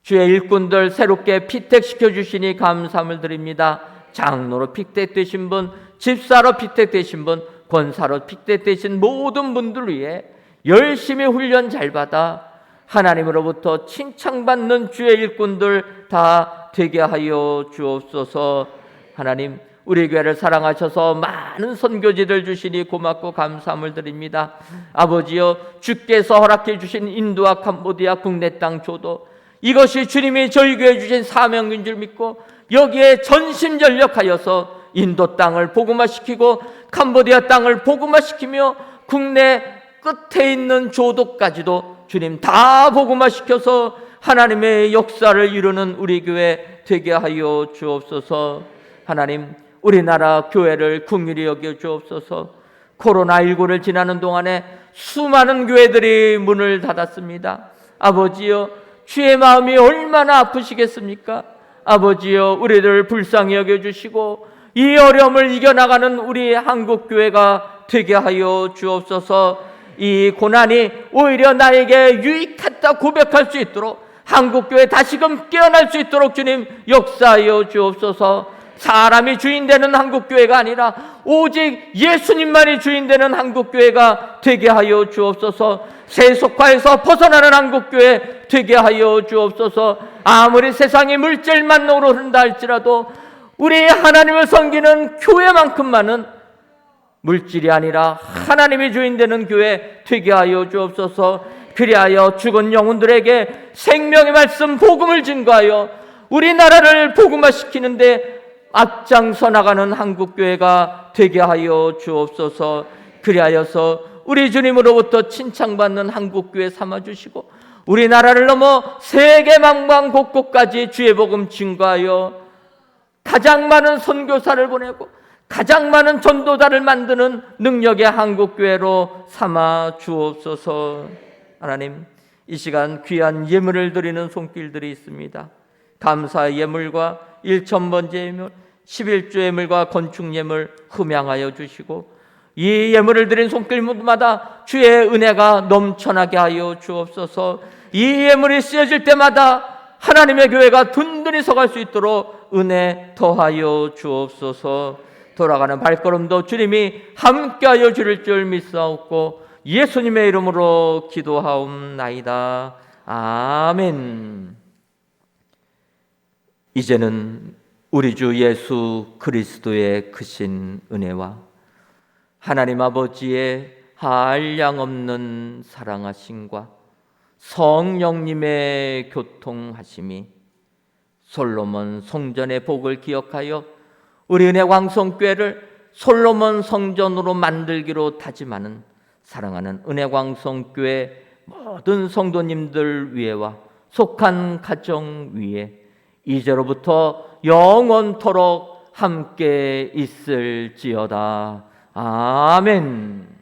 주의 일꾼들 새롭게 피택시켜 주시니 감사함을 드립니다. 장로로 피택되신 분, 집사로 피택되신 분, 권사로 피택되신 모든 분들 위해 열심히 훈련 잘 받아 하나님으로부터 칭찬받는 주의 일꾼들 다 되게 하여 주옵소서. 하나님, 우리 교회를 사랑하셔서 많은 선교지들 주시니 고맙고 감사함을 드립니다. 아버지여, 주께서 허락해 주신 인도와 캄보디아 국내 땅 조도, 이것이 주님이 저희 교회에 주신 사명인 줄 믿고 여기에 전심전력하여서 인도 땅을 복음화시키고 캄보디아 땅을 복음화시키며 국내 끝에 있는 조도까지도 주님 다 복음화시켜서 하나님의 역사를 이루는 우리 교회 되게 하여 주옵소서. 하나님, 우리나라 교회를 긍휼히 여겨 주옵소서. 코로나19를 지나는 동안에 수많은 교회들이 문을 닫았습니다. 아버지여, 주의 마음이 얼마나 아프시겠습니까? 아버지여, 우리들 불쌍히 여겨주시고 이 어려움을 이겨나가는 우리 한국교회가 되게 하여 주옵소서. 이 고난이 오히려 나에게 유익했다 고백할 수 있도록 한국교회 다시금 깨어날 수 있도록 주님 역사하여 주옵소서. 사람이 주인 되는 한국교회가 아니라 오직 예수님만이 주인 되는 한국교회가 되게 하여 주옵소서. 세속화에서 벗어나는 한국교회 되게 하여 주옵소서. 아무리 세상이 물질만으로 흐른다 할지라도 우리 하나님을 섬기는 교회만큼만은 물질이 아니라 하나님이 주인 되는 교회 되게 하여 주옵소서. 그리하여 죽은 영혼들에게 생명의 말씀 복음을 증거하여 우리나라를 복음화시키는데 앞장서 나가는 한국교회가 되게 하여 주옵소서. 그리하여서 우리 주님으로부터 칭찬받는 한국교회 삼아주시고 우리나라를 넘어 세계 만방 곳곳까지 주의 복음 증거하여 가장 많은 선교사를 보내고 가장 많은 전도자를 만드는 능력의 한국교회로 삼아 주옵소서. 하나님, 이 시간 귀한 예물을 드리는 손길들이 있습니다. 감사 예물과 1,000번째 예물, 11조 예물과 건축 예물 흠양하여 주시고 이 예물을 드린 손길마다 주의 은혜가 넘쳐나게 하여 주옵소서. 이 예물이 쓰여질 때마다 하나님의 교회가 든든히 서갈 수 있도록 은혜 더하여 주옵소서. 돌아가는 발걸음도 주님이 함께하여 주실 줄 믿사옵고 예수님의 이름으로 기도하옵나이다. 아멘. 이제는 우리 주 예수 그리스도의 크신 은혜와 하나님 아버지의 한량없는 사랑하심과 성령님의 교통하심이 솔로몬 성전의 복을 기억하여 우리 은혜광성교회를 솔로몬 성전으로 만들기로 다짐하는 사랑하는 은혜광성교회 모든 성도님들 위에와 속한 가정 위에 이제로부터 영원토록 함께 있을지어다. 아멘.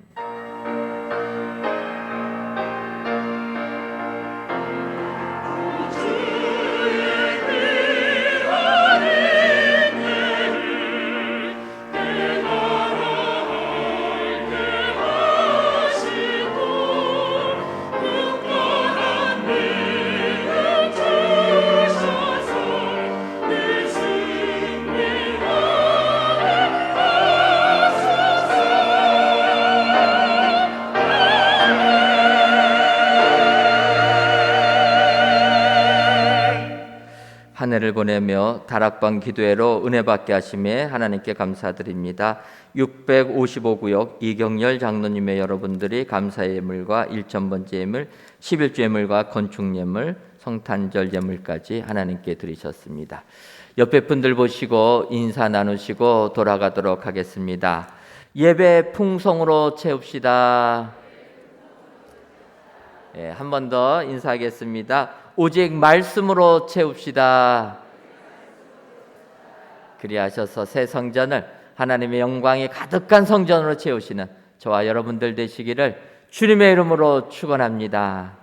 한 해를 보내며 다락방 기도회로 은혜 받게 하심에 하나님께 감사드립니다. 655구역 이경열 장로님의 여러분들이 감사의 예물과 1,000번째 예물, 11조 예물과 건축 예물, 성탄절 예물까지 하나님께 드리셨습니다. 옆에 분들 보시고 인사 나누시고 돌아가도록 하겠습니다. 예배 풍성으로 채웁시다. 한 번 더 인사하겠습니다. 오직 말씀으로 채웁시다. 그리하셔서 새 성전을 하나님의 영광이 가득한 성전으로 채우시는 저와 여러분들 되시기를 주님의 이름으로 축원합니다.